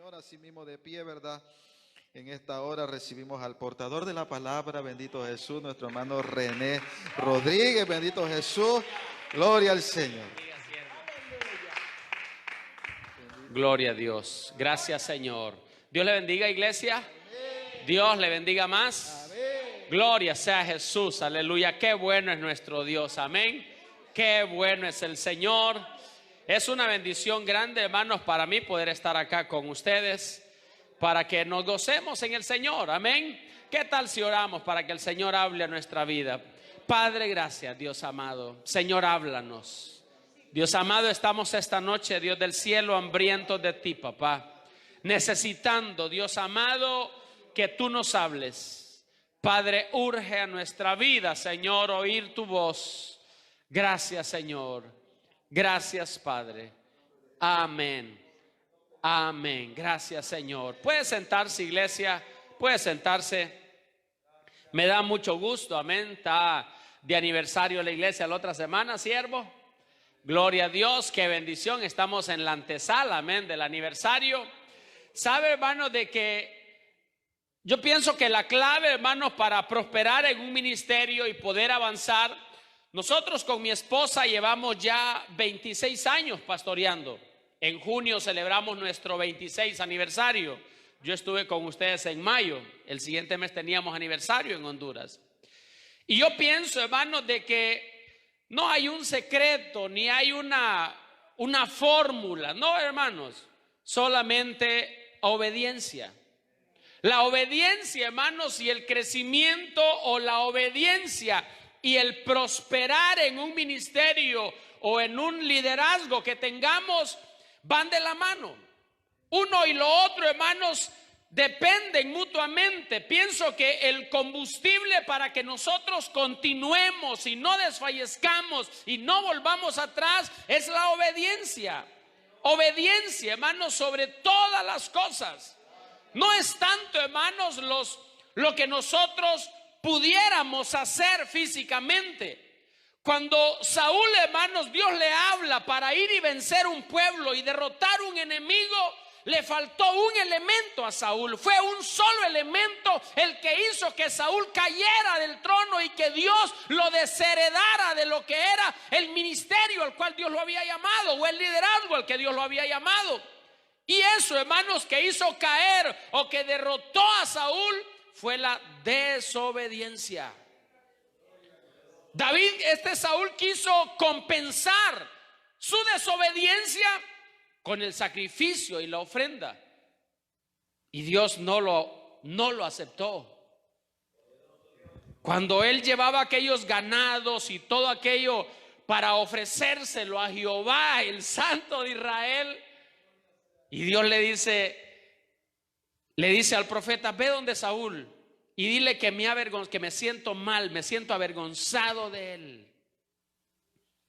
Señor, así mismo de pie, ¿verdad? En esta hora recibimos al portador de la palabra, bendito Jesús, nuestro hermano René Rodríguez, bendito Jesús, gloria al Señor. Gloria a Dios, gracias Señor. Dios le bendiga, iglesia. Dios le bendiga más. Gloria sea Jesús, aleluya. Qué bueno es nuestro Dios, amén. Qué bueno es el Señor. Es una bendición grande, hermanos, para mí poder estar acá con ustedes, para que nos gocemos en el Señor, amén. ¿Qué tal si oramos para que el Señor hable a nuestra vida? Padre, gracias, Dios amado. Señor, háblanos. Dios amado, estamos esta noche, Dios del cielo, hambrientos de ti, papá. Necesitando, Dios amado, que tú nos hables. Padre, urge a nuestra vida, Señor, oír tu voz. Gracias, Señor. Gracias, Padre. Amén. Amén. Gracias, Señor. Puede sentarse, iglesia. Puede sentarse. Me da mucho gusto. Amén. Está de aniversario la iglesia la otra semana, siervo. Gloria a Dios. Qué bendición. Estamos en la antesala, amén, del aniversario. ¿Sabe, hermano, de que yo pienso que la clave, hermanos, para prosperar en un ministerio y poder avanzar? Nosotros con mi esposa llevamos ya 26 años pastoreando. En junio celebramos nuestro 26 aniversario. Yo estuve con ustedes en mayo. El siguiente mes teníamos aniversario en Honduras. Y yo pienso, hermanos, de que no hay un secreto, ni hay una fórmula. No, hermanos, solamente obediencia. La obediencia, hermanos, y el crecimiento o la obediencia y el prosperar en un ministerio o en un liderazgo que tengamos van de la mano. Uno y lo otro, hermanos, dependen mutuamente. Pienso que el combustible para que nosotros continuemos y no desfallezcamos y no volvamos atrás es la obediencia. Obediencia, hermanos, sobre todas las cosas. No es tanto, hermanos, lo que nosotros pudiéramos hacer físicamente. Cuando Saúl, hermanos, Dios le habla para ir y vencer un pueblo y derrotar un enemigo, le faltó un elemento a Saúl. Fue un solo elemento el que hizo que Saúl cayera del trono y que Dios lo desheredara de lo que era el ministerio al cual Dios lo había llamado, o el liderazgo al que Dios lo había llamado. Y eso, hermanos, que hizo caer o que derrotó a Saúl fue la desobediencia. Saúl quiso compensar su desobediencia con el sacrificio y la ofrenda. Y Dios no lo aceptó. Cuando él llevaba aquellos ganados y todo aquello para ofrecérselo a Jehová, el Santo de Israel, y Dios le dice al profeta: ve donde Saúl y dile que me siento mal, me siento avergonzado de él.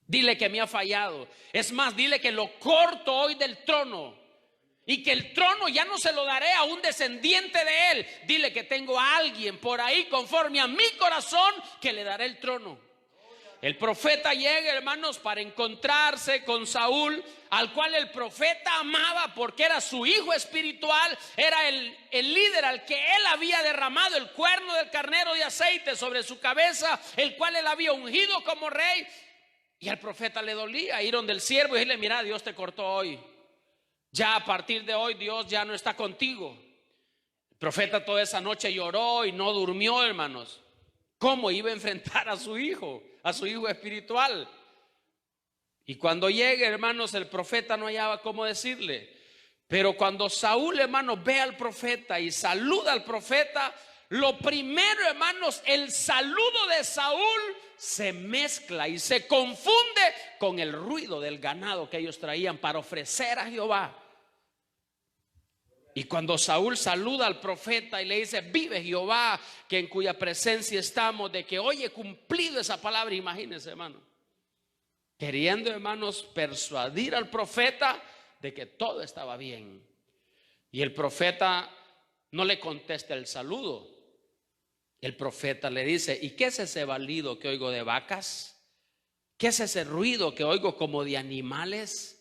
Dile que me ha fallado. Es más, dile que lo corto hoy del trono y que el trono ya no se lo daré a un descendiente de él. Dile que tengo a alguien por ahí conforme a mi corazón que le daré el trono. El profeta llega, hermanos, para encontrarse con Saúl, al cual el profeta amaba porque era su hijo espiritual, era el líder al que él había derramado el cuerno del carnero de aceite sobre su cabeza, el cual él había ungido como rey. Y al profeta le dolía ir donde el siervo y decirle: mira, Dios te cortó hoy. Ya a partir de hoy Dios ya no está contigo. El profeta toda esa noche lloró y no durmió, hermanos. ¿Cómo iba a enfrentar a su hijo espiritual? Y cuando llega, hermanos, el profeta no hallaba cómo decirle. Pero cuando Saúl, hermanos, ve al profeta y saluda al profeta, lo primero, hermanos, el saludo de Saúl se mezcla y se confunde con el ruido del ganado que ellos traían para ofrecer a Jehová. Y cuando Saúl saluda al profeta y le dice: vive Jehová, que en cuya presencia estamos, de que hoy he cumplido esa palabra. Imagínense, hermano, queriendo, hermanos, persuadir al profeta de que todo estaba bien. Y el profeta no le contesta el saludo. El profeta le dice: ¿y qué es ese balido que oigo de vacas? ¿Qué es ese ruido que oigo como de animales?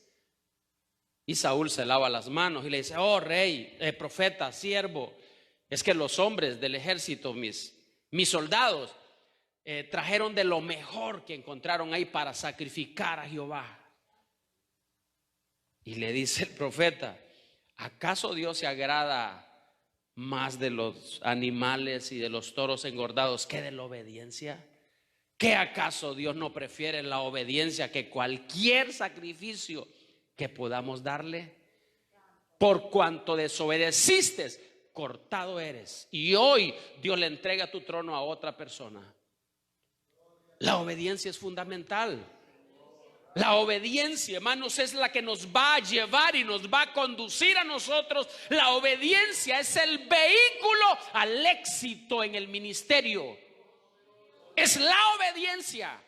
Y Saúl se lava las manos y le dice: oh rey, profeta, siervo, es que los hombres del ejército, mis soldados, trajeron de lo mejor que encontraron ahí para sacrificar a Jehová. Y le dice el profeta: ¿acaso Dios se agrada más de los animales y de los toros engordados que de la obediencia? ¿Qué acaso Dios no prefiere la obediencia que cualquier sacrificio que podamos darle? Por cuanto desobedeciste, cortado eres, y hoy Dios le entrega tu trono a otra persona. La obediencia es fundamental. La obediencia, hermanos, es la que nos va a llevar y nos va a conducir a nosotros. La obediencia es el vehículo al éxito en el ministerio. Es la obediencia.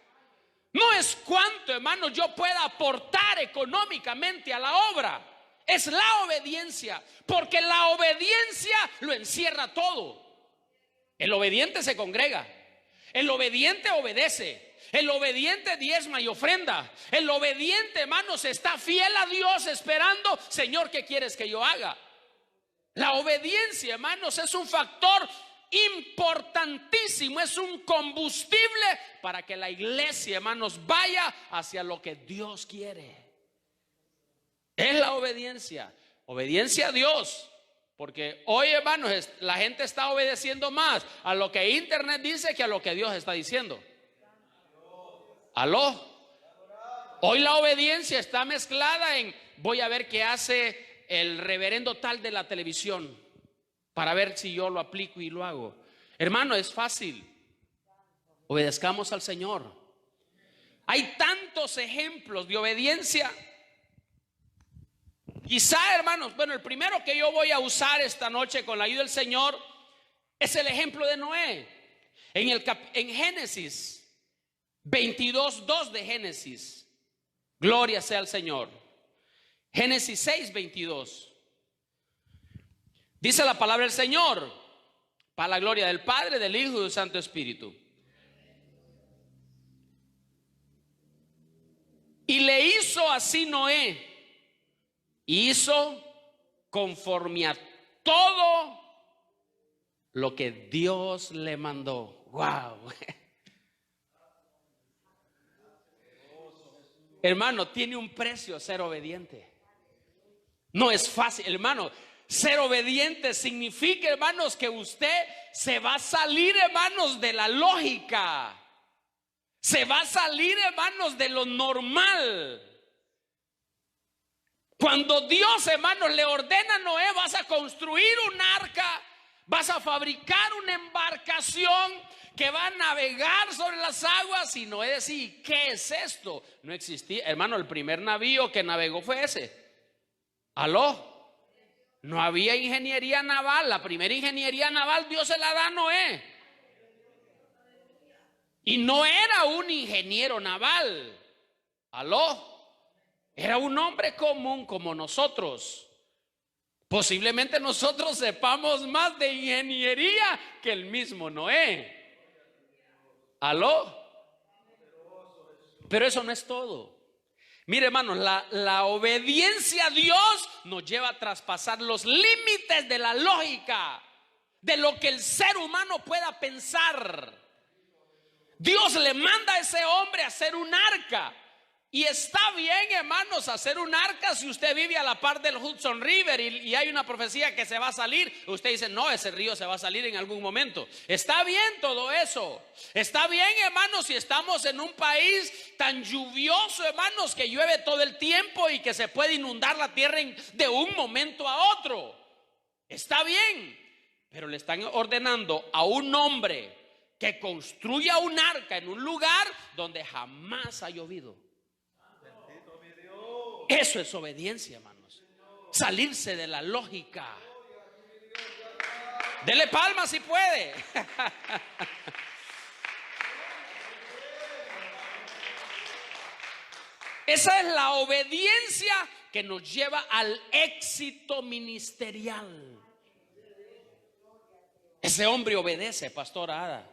No es cuánto, hermanos, yo pueda aportar económicamente a la obra. Es la obediencia, porque la obediencia lo encierra todo. El obediente se congrega, el obediente obedece, el obediente diezma y ofrenda. El obediente, hermanos, está fiel a Dios esperando: Señor, ¿qué quieres que yo haga? La obediencia, hermanos, es un factor importantísimo, es un combustible para que la iglesia, hermanos, vaya hacia lo que Dios quiere. Es la obediencia, obediencia a Dios. Porque hoy, hermanos, la gente está obedeciendo más a lo que internet dice que a lo que Dios está diciendo. Aló. Hoy la obediencia está mezclada en: voy a ver qué hace el reverendo tal de la televisión para ver si yo lo aplico y lo hago. Hermano, es fácil. Obedezcamos al Señor. Hay tantos ejemplos de obediencia. Quizá, hermanos, bueno, el primero que yo voy a usar esta noche con la ayuda del Señor es el ejemplo de Noé. En Génesis 22:2 de Génesis. Gloria sea al Señor. Génesis 6:22. Dice la palabra del Señor, para la gloria del Padre, del Hijo y del Santo Espíritu. Y le hizo así Noé. Hizo conforme a todo lo que Dios le mandó. Wow. Hermano, tiene un precio ser obediente. No es fácil, hermano. Ser obediente significa, hermanos, que usted se va a salir, hermanos, de la lógica. Se va a salir, hermanos, de lo normal. Cuando Dios, hermanos, le ordena a Noé: vas a construir un arca, vas a fabricar una embarcación que va a navegar sobre las aguas. Y Noé decía: ¿qué es esto? No existía, hermano, el primer navío que navegó fue ese. Aló. No había ingeniería naval. La primera ingeniería naval Dios se la da a Noé. Y no era un ingeniero naval. Aló. Era un hombre común como nosotros. Posiblemente nosotros sepamos más de ingeniería que el mismo Noé. ¿Aló? Pero eso no es todo. Mire, hermanos, la obediencia a Dios nos lleva a traspasar los límites de la lógica, de lo que el ser humano pueda pensar. Dios le manda a ese hombre a hacer un arca. Y está bien, hermanos, hacer un arca si usted vive a la par del Hudson River y hay una profecía que se va a salir. Usted dice: no, ese río se va a salir en algún momento. Está bien todo eso. Está bien, hermanos, si estamos en un país tan lluvioso, hermanos, que llueve todo el tiempo y que se puede inundar la tierra de un momento a otro. Está bien, pero le están ordenando a un hombre que construya un arca en un lugar donde jamás ha llovido. Eso es obediencia, hermanos. Salirse de la lógica. Dele palmas si puede. Esa es la obediencia que nos lleva al éxito ministerial. Ese hombre obedece, pastora Ada.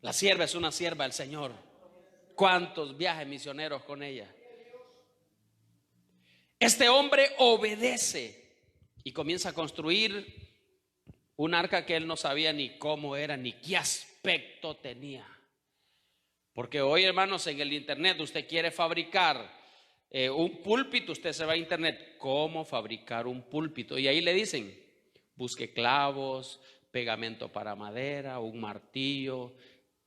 La sierva es una sierva del Señor. ¿Cuántos viajes misioneros con ella? Este hombre obedece y comienza a construir un arca que él no sabía ni cómo era, ni qué aspecto tenía. Porque hoy, hermanos, en el internet usted quiere fabricar un púlpito, usted se va a internet, ¿cómo fabricar un púlpito? Y ahí le dicen, busque clavos, pegamento para madera, un martillo,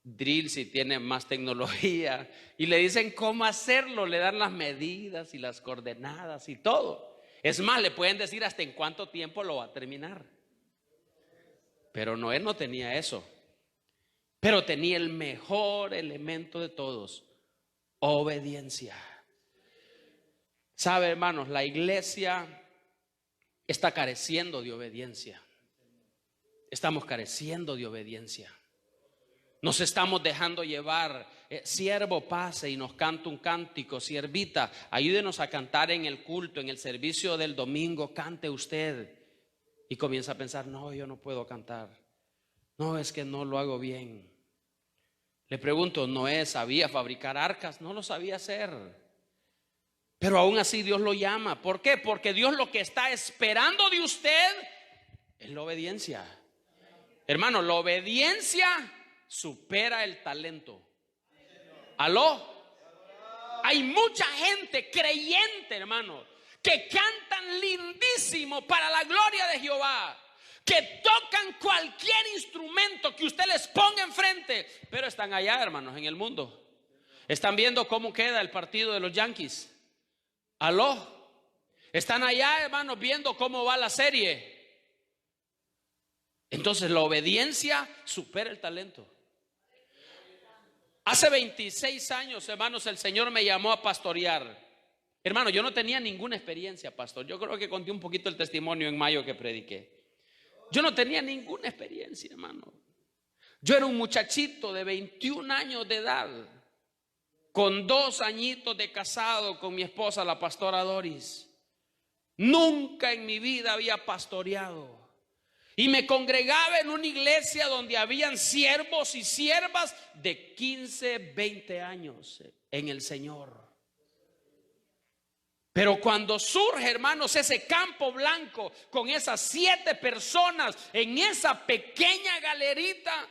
drill si tiene más tecnología, y le dicen cómo hacerlo, le dan las medidas y las coordenadas y todo. Es más, le pueden decir hasta en cuánto tiempo lo va a terminar. Pero Noé no tenía eso, pero tenía el mejor elemento de todos: obediencia. Sabe, hermanos, la iglesia está careciendo de obediencia. Estamos careciendo de obediencia. Nos estamos dejando llevar. Siervo, pase y nos canta un cántico. Siervita, ayúdenos a cantar en el culto, en el servicio del domingo. Cante usted. Y comienza a pensar, no, yo no puedo cantar. No, es que no lo hago bien. Le pregunto, ¿Noé sabía fabricar arcas? No lo sabía hacer. Pero aún así Dios lo llama. ¿Por qué? Porque Dios lo que está esperando de usted es la obediencia. Hermano, la obediencia supera el talento. ¿Aló? Hay mucha gente creyente, hermano, que cantan lindísimo para la gloria de Jehová, que tocan cualquier instrumento que usted les ponga enfrente, pero están allá, hermanos, en el mundo. Están viendo cómo queda el partido de los Yankees. ¿Aló? Están allá, hermanos, viendo cómo va la serie. Entonces la obediencia supera el talento. Hace 26 años, hermanos, el Señor me llamó a pastorear. Hermano, yo no tenía ninguna experiencia, pastor. Yo creo que conté un poquito el testimonio en mayo que prediqué. Yo no tenía ninguna experiencia, hermano. Yo era un muchachito de 21 años de edad, con 2 añitos de casado con mi esposa, la pastora Doris. Nunca en mi vida había pastoreado. Y me congregaba en una iglesia donde habían siervos y siervas de 15, 20 años en el Señor. Pero cuando surge, hermanos, ese campo blanco con esas 7 personas en esa pequeña galerita,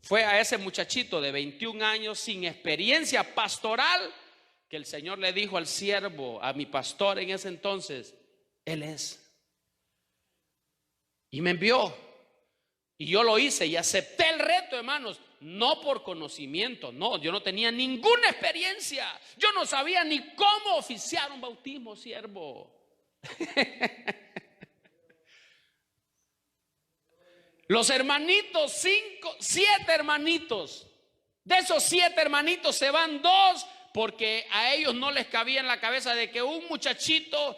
fue a ese muchachito de 21 años sin experiencia pastoral que el Señor le dijo al siervo, a mi pastor en ese entonces, Él es. Y me envió. Y yo lo hice y acepté el reto, hermanos. No por conocimiento, no, yo no tenía ninguna experiencia. Yo no sabía ni cómo oficiar un bautismo, siervo. Los hermanitos, 7 hermanitos. De esos 7 hermanitos se van 2 porque a ellos no les cabía en la cabeza de que un muchachito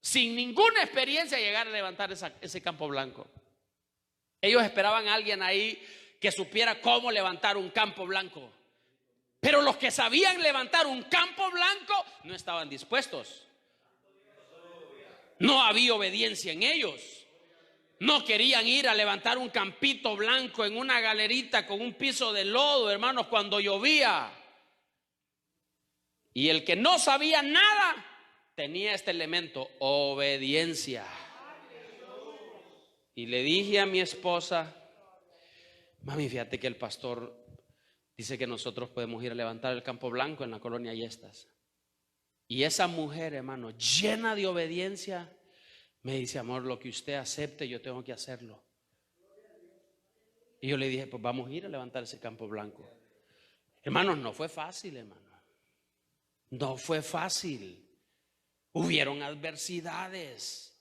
sin ninguna experiencia llegara a levantar ese campo blanco. Ellos esperaban a alguien ahí que supiera cómo levantar un campo blanco. Pero los que sabían levantar un campo blanco no estaban dispuestos. No había obediencia en ellos. No querían ir a levantar un campito blanco en una galerita con un piso de lodo, hermanos, cuando llovía. Y el que no sabía nada tenía este elemento, obediencia. Y le dije a mi esposa, mami, fíjate que el pastor dice que nosotros podemos ir a levantar el campo blanco en la colonia Yestas. Y esa mujer, hermano, llena de obediencia, me dice, amor, lo que usted acepte, yo tengo que hacerlo. Y yo le dije, pues vamos a ir a levantar ese campo blanco. Hermanos, no fue fácil, hermano. No fue fácil. Hubieron adversidades.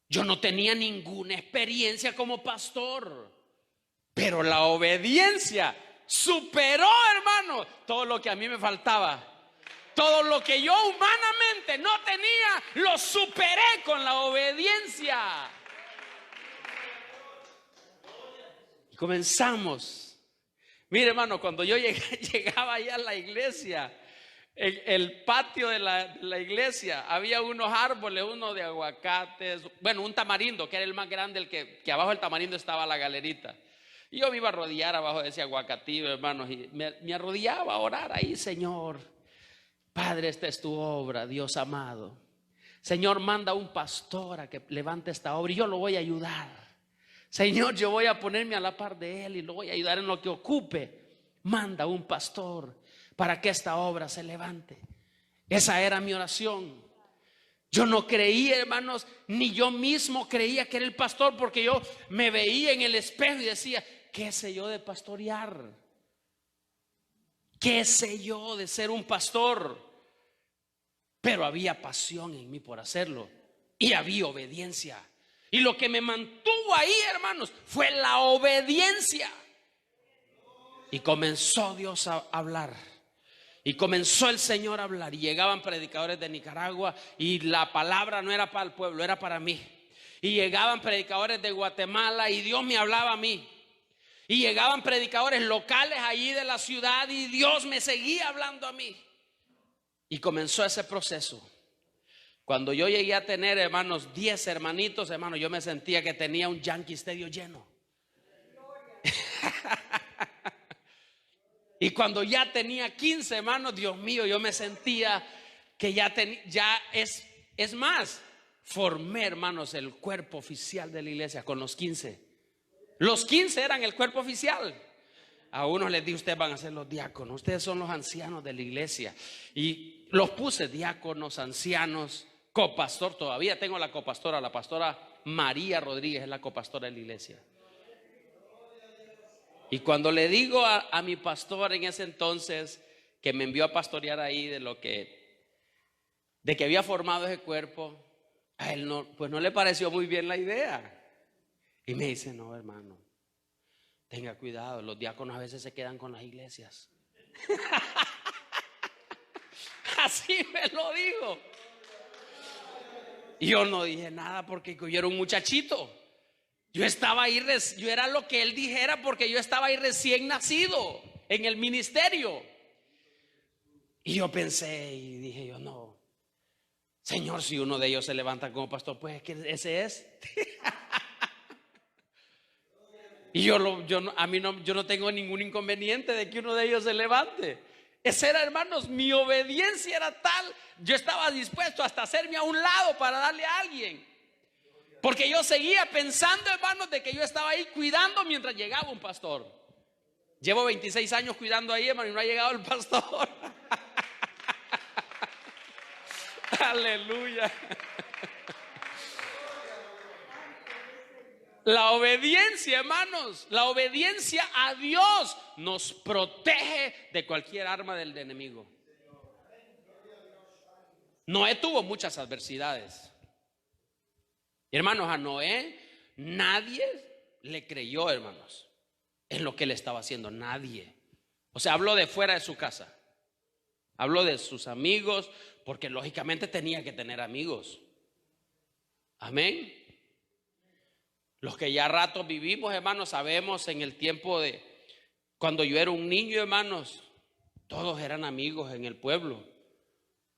Yo no tenía ninguna experiencia como pastor, pero la obediencia superó, hermano, todo lo que a mí me faltaba. Todo lo que yo humanamente no tenía, lo superé con la obediencia. Y comenzamos. Mire, hermano, cuando yo llegaba allá a la iglesia, en el patio de la iglesia había unos árboles, uno de aguacates, bueno, un tamarindo que era el más grande, el que abajo del tamarindo estaba la galerita. Y yo me iba a arrodillar abajo de ese aguacatillo, hermanos, y me arrodillaba a orar ahí, Señor. Padre, esta es tu obra, Dios amado. Señor, manda un pastor a que levante esta obra y yo lo voy a ayudar. Señor, yo voy a ponerme a la par de él y lo voy a ayudar en lo que ocupe. Manda un pastor para que esta obra se levante. Esa era mi oración. Yo no creía, hermanos, ni yo mismo creía que era el pastor, porque yo me veía en el espejo y decía, ¿qué sé yo de pastorear? ¿Qué sé yo de ser un pastor? Pero había pasión en mí por hacerlo y había obediencia. Y lo que me mantuvo ahí, hermanos, fue la obediencia. Y comenzó Dios a hablar. Y comenzó el Señor a hablar. Y llegaban predicadores de Nicaragua y la palabra no era para el pueblo, era para mí. Y llegaban predicadores de Guatemala y Dios me hablaba a mí. Y llegaban predicadores locales allí de la ciudad y Dios me seguía hablando a mí. Y comenzó ese proceso. Cuando yo llegué a tener, hermanos, 10 hermanitos, hermanos, yo me sentía que tenía un Yankee Stadium lleno. Y cuando ya tenía 15, hermanos, Dios mío, yo me sentía que es más, formé, hermanos, el cuerpo oficial de la iglesia con los 15. Los 15 eran el cuerpo oficial. A unos les dije, ustedes van a ser los diáconos, ustedes son los ancianos de la iglesia. Y los puse diáconos, ancianos, copastor. Todavía tengo la copastora, la pastora María Rodríguez es la copastora de la iglesia. Y cuando le digo a mi pastor en ese entonces, que me envió a pastorear ahí, de que había formado ese cuerpo, a él no le pareció muy bien la idea. Y me dice, no, hermano, tenga cuidado, los diáconos a veces se quedan con las iglesias. Así me lo dijo. Y yo no dije nada porque yo era un muchachito. Yo estaba ahí, yo era lo que él dijera porque yo estaba ahí recién nacido en el ministerio. Y yo pensé y dije yo, no, Señor, si uno de ellos se levanta como pastor, pues es que ese es. Y yo no tengo ningún inconveniente de que uno de ellos se levante. Esa era, hermanos, mi obediencia era tal, yo estaba dispuesto hasta hacerme a un lado para darle a alguien. Porque yo seguía pensando, hermanos, de que yo estaba ahí cuidando mientras llegaba un pastor. Llevo 26 años cuidando ahí, hermano, y no ha llegado el pastor. Aleluya. La obediencia, hermanos, la obediencia a Dios nos protege de cualquier arma del enemigo. Noé tuvo muchas adversidades. Hermanos, a Noé nadie le creyó, hermanos, en lo que él estaba haciendo. Nadie. O sea, habló de fuera de su casa. Habló de sus amigos, porque lógicamente tenía que tener amigos. Amén. Los que ya rato vivimos, hermanos, sabemos en el tiempo de cuando yo era un niño, hermanos, todos eran amigos en el pueblo.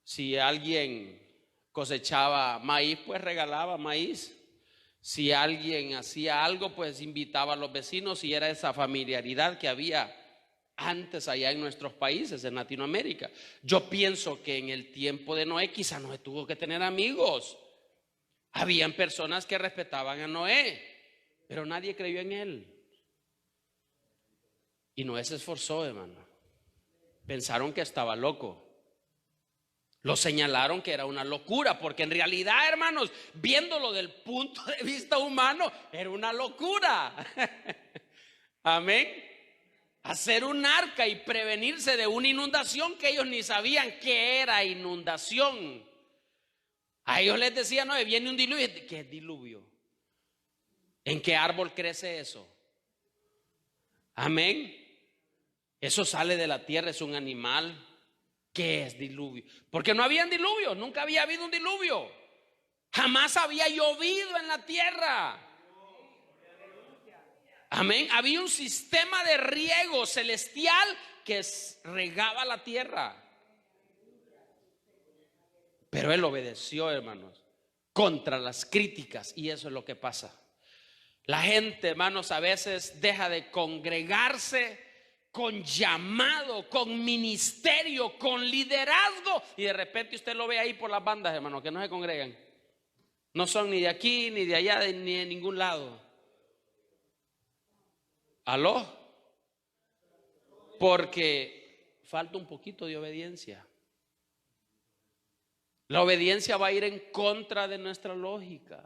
Si alguien cosechaba maíz, pues regalaba maíz. Si alguien hacía algo, pues invitaba a los vecinos, y era esa familiaridad que había antes allá en nuestros países, en Latinoamérica. Yo pienso que en el tiempo de Noé quizá Noé tuvo que tener amigos. Habían personas que respetaban a Noé, pero nadie creyó en él. Y Noé se esforzó, hermano. Pensaron que estaba loco. Lo señalaron que era una locura, porque en realidad, hermanos, viéndolo del punto de vista humano, era una locura. Amén. Hacer un arca y prevenirse de una inundación que ellos ni sabían que era inundación. A ellos les decían, no, viene un diluvio. ¿Qué es diluvio? ¿En qué árbol crece eso? Amén. Eso sale de la tierra, es un animal. ¿Qué es diluvio? Porque no había diluvio, nunca había habido un diluvio. Jamás había llovido en la tierra. Amén. Había un sistema de riego celestial que regaba la tierra. Pero él obedeció, hermanos, contra las críticas, y eso es lo que pasa. La gente, hermanos, a veces deja de congregarse con llamado, con ministerio, con liderazgo, y de repente usted lo ve ahí por las bandas, hermano, que no se congregan. No son ni de aquí, ni de allá, ni de ningún lado. ¿Aló? Porque falta un poquito de obediencia. La obediencia va a ir en contra de nuestra lógica.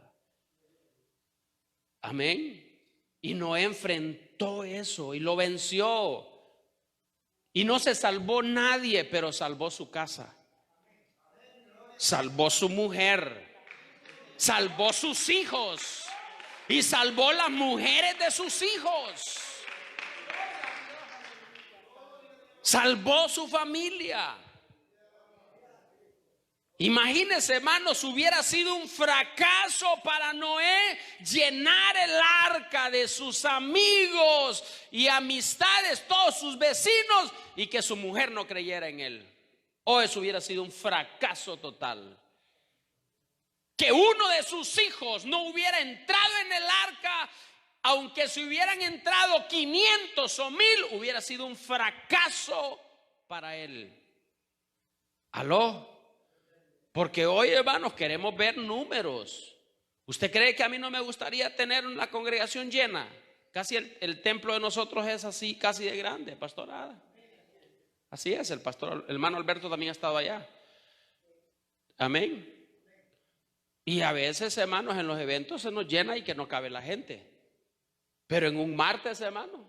Amén. Y Noé enfrentó eso y lo venció. Y no se salvó nadie, pero salvó su casa. Salvó su mujer. Salvó sus hijos. Y salvó las mujeres de sus hijos. Salvó su familia. Imagínense, hermanos, hubiera sido un fracaso para Noé llenar el arca de sus amigos y amistades, todos sus vecinos, y que su mujer no creyera en él. O eso hubiera sido un fracaso total. Que uno de sus hijos no hubiera entrado en el arca, aunque se hubieran entrado 500 o 1000, hubiera sido un fracaso para él. ¿Aló? Porque hoy, hermanos, queremos ver números. ¿Usted cree que a mí no me gustaría tener una congregación llena? Casi el templo de nosotros es así, casi de grande, pastorada. Así es, el hermano Alberto también ha estado allá. Amén. Y a veces, hermanos, en los eventos se nos llena y que no cabe la gente. Pero en un martes, hermano,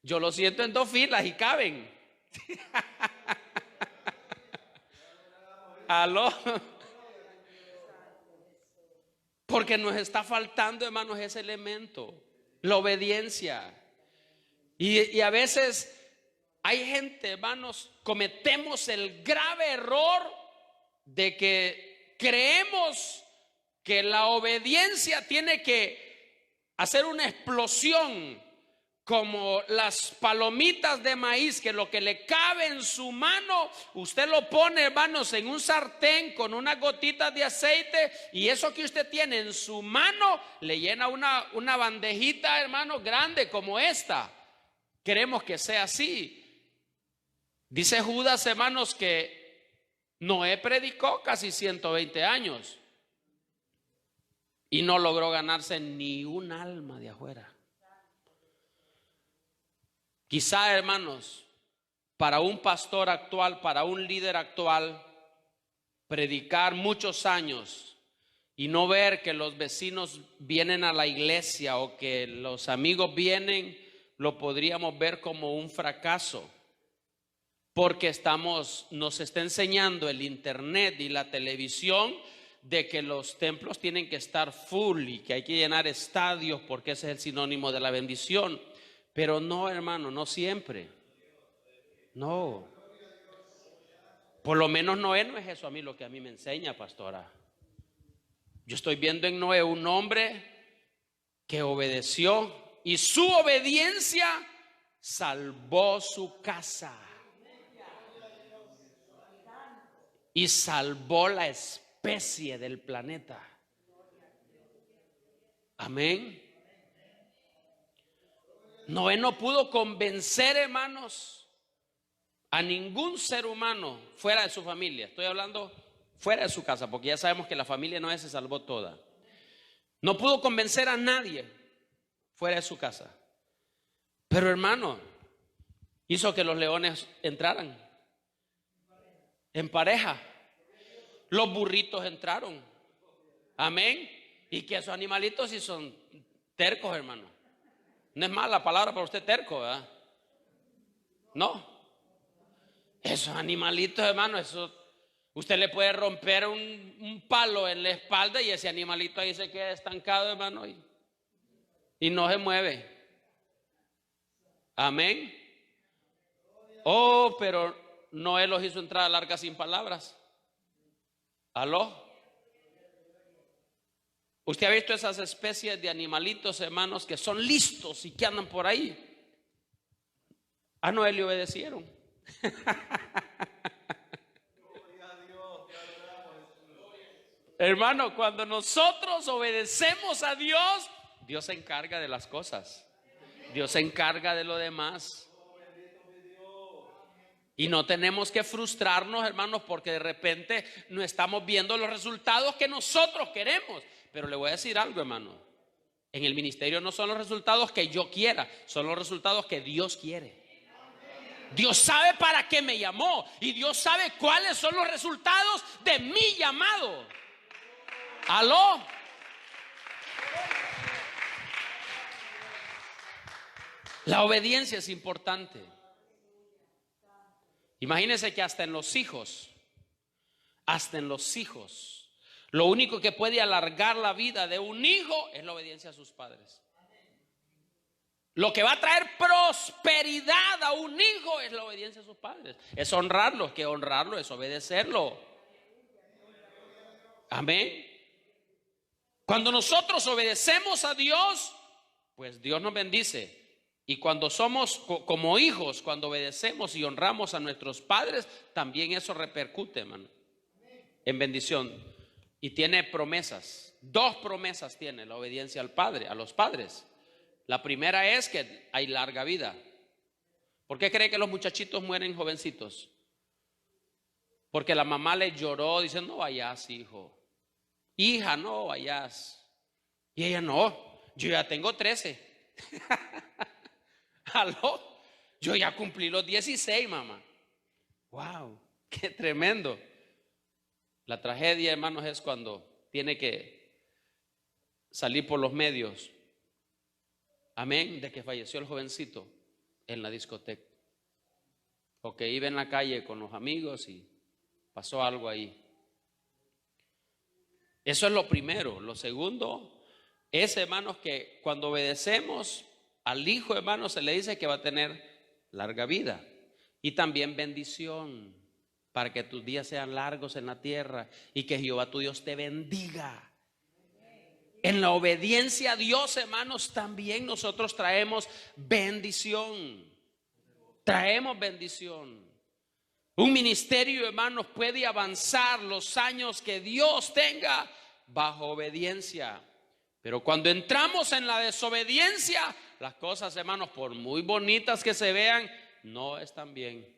yo lo siento en 2 filas y caben. ¿Aló? Porque nos está faltando, hermanos, ese elemento, la obediencia. Y a veces hay gente, hermanos, cometemos el grave error de que creemos que la obediencia tiene que hacer una explosión, como las palomitas de maíz, que lo que le cabe en su mano, usted lo pone, hermanos, en un sartén con unas gotitas de aceite, y eso que usted tiene en su mano le llena una bandejita, hermanos, grande como esta. Queremos que sea así. Dice Judas, hermanos, que Noé predicó casi 120 años y no logró ganarse ni un alma de afuera. Quizá, hermanos, para un pastor actual, para un líder actual, predicar muchos años y no ver que los vecinos vienen a la iglesia o que los amigos vienen, lo podríamos ver como un fracaso. Porque nos está enseñando el internet y la televisión de que los templos tienen que estar full y que hay que llenar estadios porque ese es el sinónimo de la bendición. Pero no, hermano, no siempre. No. Por lo menos Noé no es eso a mí lo que a mí me enseña, pastora. Yo estoy viendo en Noé un hombre que obedeció y su obediencia salvó su casa y salvó la especie del planeta. Amén. Noé no pudo convencer, hermanos, a ningún ser humano fuera de su familia. Estoy hablando fuera de su casa, porque ya sabemos que la familia Noé se salvó toda. No pudo convencer a nadie fuera de su casa. Pero, hermano, hizo que los leones entraran en pareja. Los burritos entraron. Amén. Y que esos animalitos sí son tercos, hermano. No es mala palabra para usted, terco, ¿verdad? No. Esos animalitos, hermano, eso, usted le puede romper un palo en la espalda y ese animalito ahí se queda estancado, hermano, y no se mueve. Amén. Oh, pero Noé los hizo entrar al arca sin palabras. ¿Aló? Usted ha visto esas especies de animalitos, hermanos, que son listos y que andan por ahí. A Noé le obedecieron. Hermano, cuando nosotros obedecemos a Dios, Dios se encarga de las cosas. Dios se encarga de lo demás. Y no tenemos que frustrarnos, hermanos, porque de repente no estamos viendo los resultados que nosotros queremos. Pero le voy a decir algo, hermano. En el ministerio no son los resultados que yo quiera, son los resultados que Dios quiere. Dios sabe para qué me llamó y Dios sabe cuáles son los resultados de mi llamado. ¿Aló? La obediencia es importante. Imagínense que hasta en los hijos, lo único que puede alargar la vida de un hijo es la obediencia a sus padres. Lo que va a traer prosperidad a un hijo es la obediencia a sus padres. Es honrarlo, que honrarlo es obedecerlo. Amén. Cuando nosotros obedecemos a Dios, pues Dios nos bendice. Y cuando somos como hijos, cuando obedecemos y honramos a nuestros padres, también eso repercute, hermano, en bendición. Y tiene promesas. 2 promesas tiene la obediencia al padre, a los padres. La primera es que hay larga vida. ¿Por qué cree que los muchachitos mueren jovencitos? Porque la mamá le lloró diciendo: no vayas, hijo. Hija, no vayas. Y ella: no, yo ya tengo 13. ¿Aló? Yo ya cumplí los 16, mamá. Wow, qué tremendo. La tragedia, hermanos, es cuando tiene que salir por los medios. Amén, de que falleció el jovencito en la discoteca. O que iba en la calle con los amigos y pasó algo ahí. Eso es lo primero. Lo segundo es, hermanos, que cuando obedecemos al hijo, hermanos, se le dice que va a tener larga vida y también bendición, para que tus días sean largos en la tierra y que Jehová tu Dios te bendiga. En la obediencia a Dios, hermanos, también nosotros traemos bendición. Traemos bendición. Un ministerio, hermanos, puede avanzar los años que Dios tenga bajo obediencia. Pero cuando entramos en la desobediencia, las cosas, hermanos, por muy bonitas que se vean, no están bien.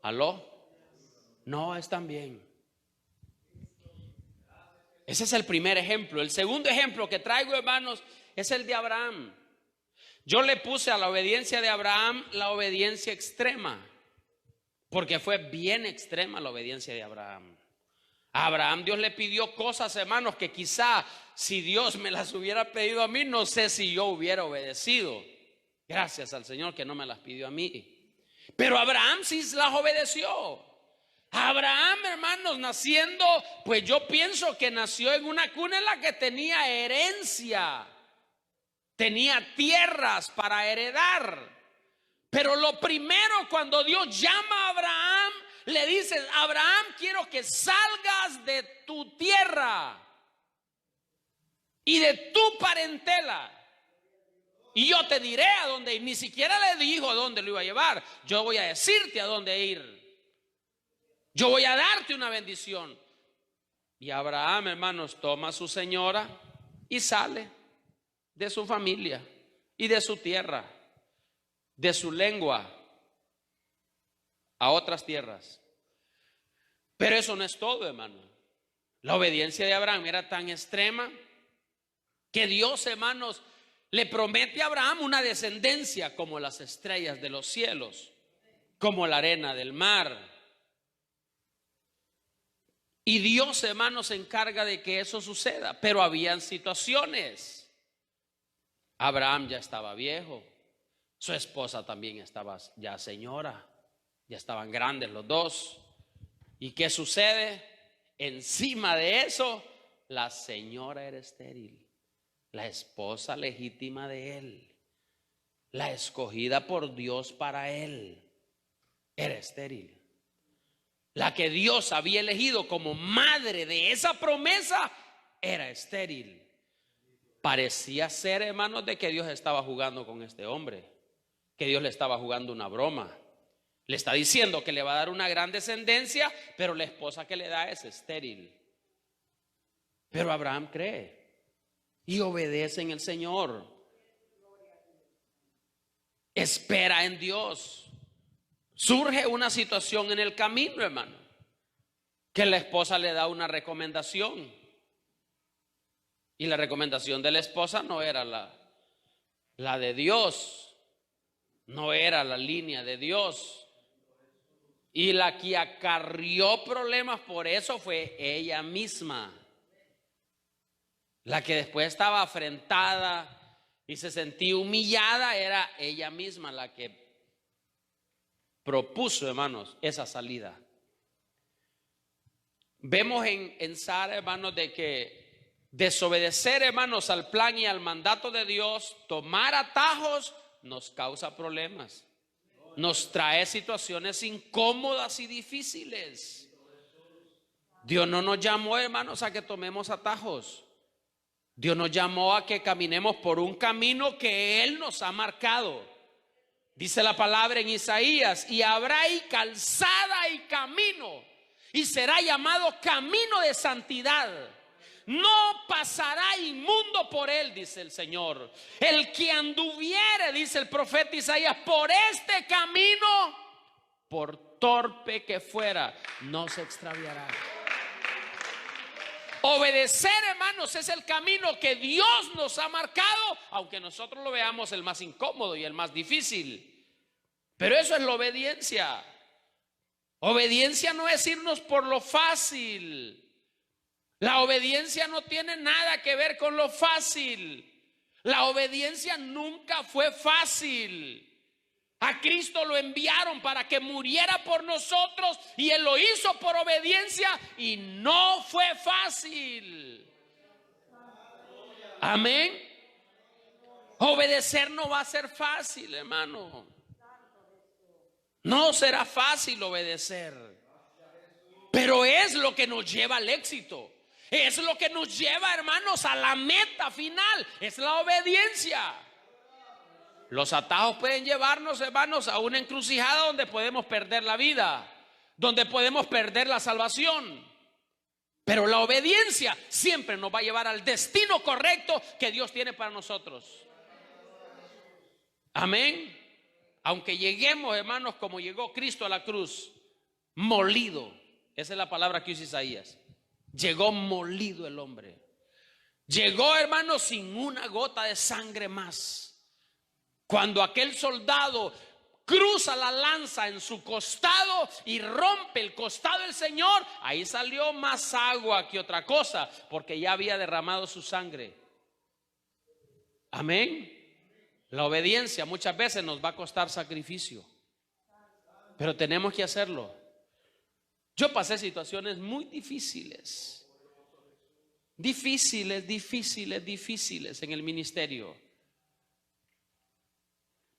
¿Aló? No están bien. Ese es el primer ejemplo. El segundo ejemplo que traigo, hermanos, es el de Abraham. Yo le puse a la obediencia de Abraham la obediencia extrema, porque fue bien extrema la obediencia de Abraham. A Abraham Dios le pidió cosas, hermanos, que quizá si Dios me las hubiera pedido a mí, no sé si yo hubiera obedecido. Gracias al Señor que no me las pidió a mí. Pero Abraham sí las obedeció. Abraham, hermanos, naciendo, pues yo pienso que nació en una cuna en la que tenía herencia, tenía tierras para heredar. Pero lo primero, cuando Dios llama a Abraham, le dice: Abraham, quiero que salgas de tu tierra y de tu parentela, y yo te diré a dónde ir. Ni siquiera le dijo a dónde lo iba a llevar. Yo voy a decirte a dónde ir. Yo voy a darte una bendición. Y Abraham, hermanos, toma a su señora y sale de su familia y de su tierra, de su lengua, a otras tierras. Pero eso no es todo, hermano. La obediencia de Abraham era tan extrema que Dios, hermanos, le promete a Abraham una descendencia como las estrellas de los cielos, como la arena del mar. Y Dios, hermanos, se encarga de que eso suceda. Pero habían situaciones. Abraham ya estaba viejo, su esposa también estaba ya señora, ya estaban grandes los dos. ¿Y qué sucede? Encima de eso, la señora era estéril, la esposa legítima de él, la escogida por Dios para él, era estéril. La que Dios había elegido como madre de esa promesa era estéril. Parecía ser, hermanos, de que Dios estaba jugando con este hombre, que Dios le estaba jugando una broma. Le está diciendo que le va a dar una gran descendencia, pero la esposa que le da es estéril. Pero Abraham cree y obedece en el Señor. espera en Dios. Surge una situación en el camino, hermano, que la esposa le da una recomendación. Y la recomendación de la esposa no era la de Dios, no era la línea de Dios. Y la que acarrió problemas por eso fue ella misma. La que después estaba afrentada y se sentía humillada era ella misma la que propuso, hermanos, esa salida. Vemos en Sara, hermanos, de que desobedecer, hermanos, al plan y al mandato de Dios, tomar atajos, nos causa problemas. Nos trae situaciones incómodas y difíciles. Dios no nos llamó, hermanos, a que tomemos atajos. Dios nos llamó a que caminemos por un camino que Él nos ha marcado. Dice la palabra en Isaías: y habrá ahí calzada y camino, y será llamado camino de santidad. No pasará inmundo por él, dice el Señor. El que anduviere, dice el profeta Isaías, por este camino, por torpe que fuera, no se extraviará. Obedecer, hermanos, es el camino que Dios nos ha marcado, aunque nosotros lo veamos el más incómodo y el más difícil. Pero eso es la obediencia. Obediencia no es irnos por lo fácil. La obediencia no tiene nada que ver con lo fácil. La obediencia nunca fue fácil. A Cristo lo enviaron para que muriera por nosotros y Él lo hizo por obediencia y no fue fácil. Amén. Obedecer no va a ser fácil, hermano. No será fácil obedecer, pero es lo que nos lleva al éxito. Es lo que nos lleva, hermanos, a la meta final. Es la obediencia. Los atajos pueden llevarnos, hermanos, a una encrucijada donde podemos perder la vida, donde podemos perder la salvación. Pero la obediencia siempre nos va a llevar al destino correcto que Dios tiene para nosotros. Amén. Aunque lleguemos, hermanos, como llegó Cristo a la cruz, molido. Esa es la palabra que usa Isaías. Llegó molido el hombre. Llegó, hermanos, sin una gota de sangre más. Cuando aquel soldado cruza la lanza en su costado y rompe el costado del Señor, ahí salió más agua que otra cosa, porque ya había derramado su sangre. Amén. La obediencia muchas veces nos va a costar sacrificio, pero tenemos que hacerlo. Yo pasé situaciones muy difíciles en el ministerio.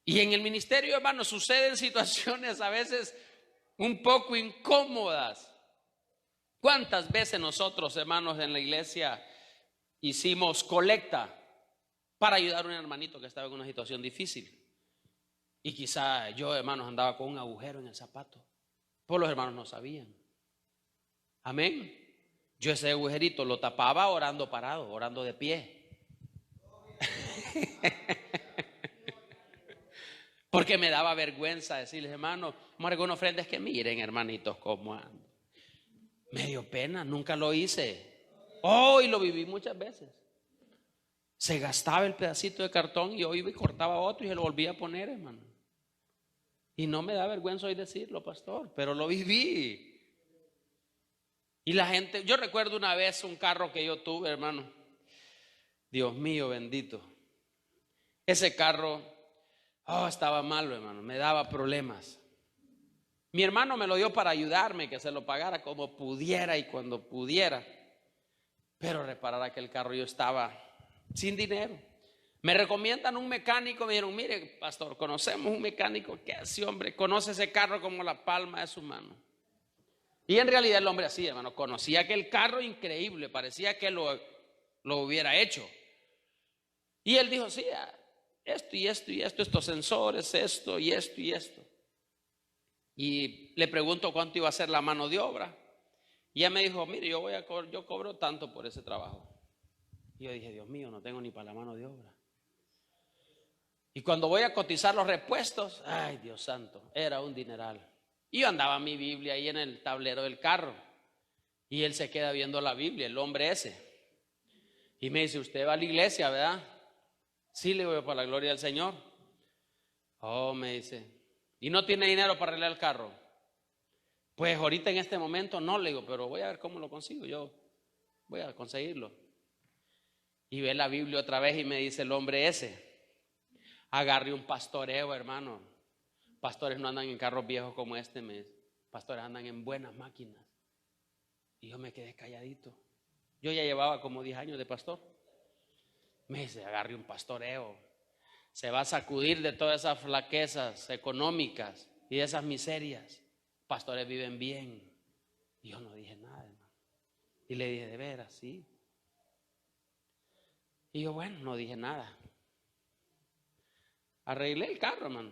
Y en el ministerio, hermanos, suceden situaciones a veces un poco incómodas. ¿Cuántas veces nosotros, hermanos, en la iglesia hicimos colecta para ayudar a un hermanito que estaba en una situación difícil? Y quizá yo, hermanos, andaba con un agujero en el zapato, pues los hermanos no sabían. Amén. Yo ese agujerito lo tapaba orando parado, orando de pie. Porque me daba vergüenza decirles, hermano, vamos a alguna ofrenda, es que miren, hermanitos, cómo ando. Me dio pena, nunca lo hice. Y lo viví muchas veces. Se gastaba el pedacito de cartón y yo iba y cortaba otro y se lo volvía a poner, hermano. Y no me da vergüenza hoy decirlo, pastor, pero lo viví. Y la gente, yo recuerdo una vez un carro que yo tuve, hermano. Dios mío, bendito. Ese carro, estaba malo, hermano, me daba problemas. Mi hermano me lo dio para ayudarme, que se lo pagara como pudiera y cuando pudiera. Pero reparar aquel carro yo estaba sin dinero. Me recomiendan un mecánico, me dijeron, mire, pastor, conocemos un mecánico que ese hombre conoce ese carro como la palma de su mano. Y en realidad el hombre así, hermano, conocía aquel carro increíble, parecía que lo hubiera hecho. Y él dijo, sí, esto y esto y esto, estos sensores, esto y esto y esto. Y le pregunto cuánto iba a ser la mano de obra. Y ella me dijo, mire, yo cobro tanto por ese trabajo. Y yo dije, Dios mío, no tengo ni para la mano de obra. Y cuando voy a cotizar los repuestos, ay Dios santo, era un dineral. Y yo andaba mi Biblia ahí en el tablero del carro. Y él se queda viendo la Biblia, el hombre ese. Y me dice, usted va a la iglesia, ¿verdad? Sí, le digo, para la gloria del Señor. Oh, me dice, ¿y no tiene dinero para arreglar el carro? Pues ahorita en este momento no, le digo, pero voy a ver cómo lo consigo, yo voy a conseguirlo. Y ve la Biblia otra vez y me dice el hombre ese, agarre un pastoreo, hermano. Pastores no andan en carros viejos como este, pastores andan en buenas máquinas. Y yo me quedé calladito. Yo ya llevaba como 10 años de pastor. Me dice, agarre un pastoreo. Se va a sacudir de todas esas flaquezas económicas y de esas miserias. Pastores viven bien. Y yo no dije nada, hermano. Y le dije, de veras, sí. Y yo, bueno, no dije nada. Arreglé el carro, hermano.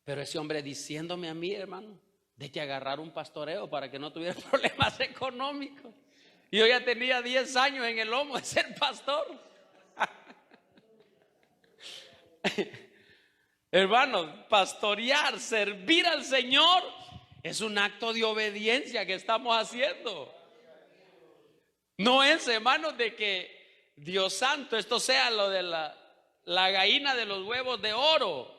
Pero ese hombre diciéndome a mí, hermano, de que agarrar un pastoreo para que no tuviera problemas económicos. Y yo ya tenía 10 años en el lomo de ser pastor. Hermanos, pastorear, servir al Señor es un acto de obediencia que estamos haciendo. No es, hermanos, de que Dios santo, esto sea lo de la gallina de los huevos de oro.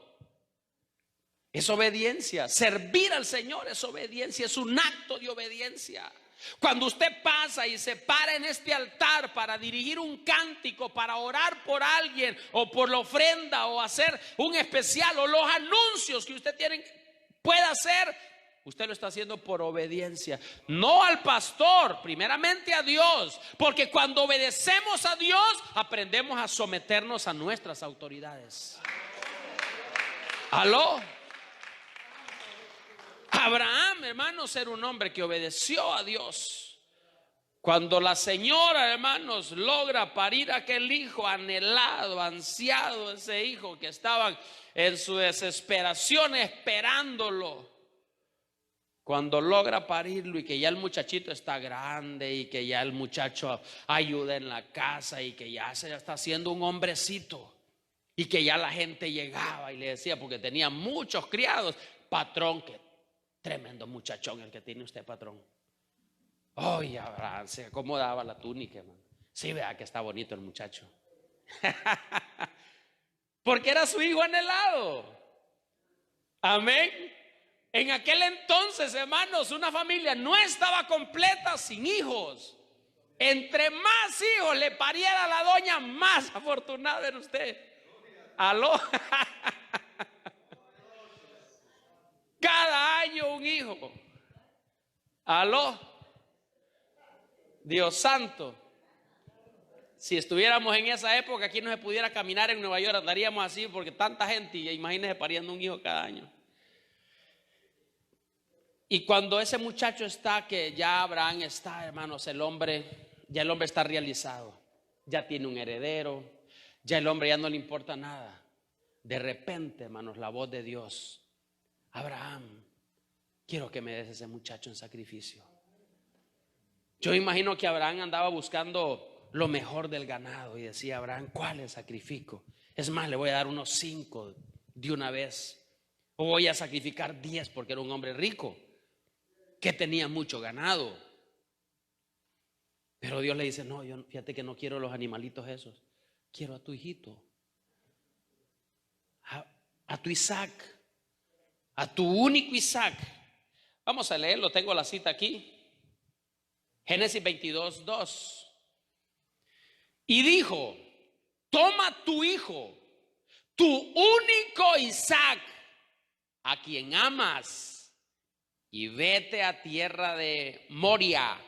Es obediencia. Servir al Señor es obediencia, es un acto de obediencia. Cuando usted pasa y se para en este altar para dirigir un cántico, para orar por alguien o por la ofrenda o hacer un especial o los anuncios que usted puede hacer, usted lo está haciendo por obediencia, no al pastor, primeramente a Dios, porque cuando obedecemos a Dios aprendemos a someternos a nuestras autoridades. ¿Aló? Abraham, hermanos, era un hombre que obedeció a Dios. Cuando la señora, hermanos, logra parir aquel hijo anhelado, ansiado, ese hijo que estaban en su desesperación esperándolo, cuando logra parirlo y que ya el muchachito está grande y que ya el muchacho ayuda en la casa y que ya se está haciendo un hombrecito y que ya la gente llegaba y le decía, porque tenía muchos criados, patrón, que tremendo muchachón el que tiene usted, patrón. Oye, Abraham se acomodaba la túnica, hermano. Sí, vea que está bonito el muchacho. Porque era su hijo anhelado. Amén. En aquel entonces, hermanos, una familia no estaba completa sin hijos. Entre más hijos le pariera la doña, más afortunada era usted. ¿Aló? Cada año un hijo. ¿Aló? Dios santo. Si estuviéramos en esa época, aquí no se pudiera caminar en Nueva York, andaríamos así porque tanta gente, imagínense pariendo un hijo cada año. Y cuando ese muchacho está, que ya Abraham está, hermanos, el hombre está realizado. Ya tiene un heredero, ya el hombre ya no le importa nada. De repente, hermanos, la voz de Dios: Abraham, quiero que me des ese muchacho en sacrificio. Yo imagino que Abraham andaba buscando lo mejor del ganado y decía: Abraham, ¿cuál es sacrificio? Es más, le voy a dar unos 5 de una vez, o voy a sacrificar 10, porque era un hombre rico que tenía mucho ganado. Pero Dios le dice: no, yo fíjate que no quiero los animalitos esos, quiero a tu hijito, a tu Isaac, a tu único Isaac. Vamos a leerlo, tengo la cita aquí. Génesis 22:2. Y dijo: toma tu hijo, tu único Isaac, a quien amas, y vete a tierra de Moria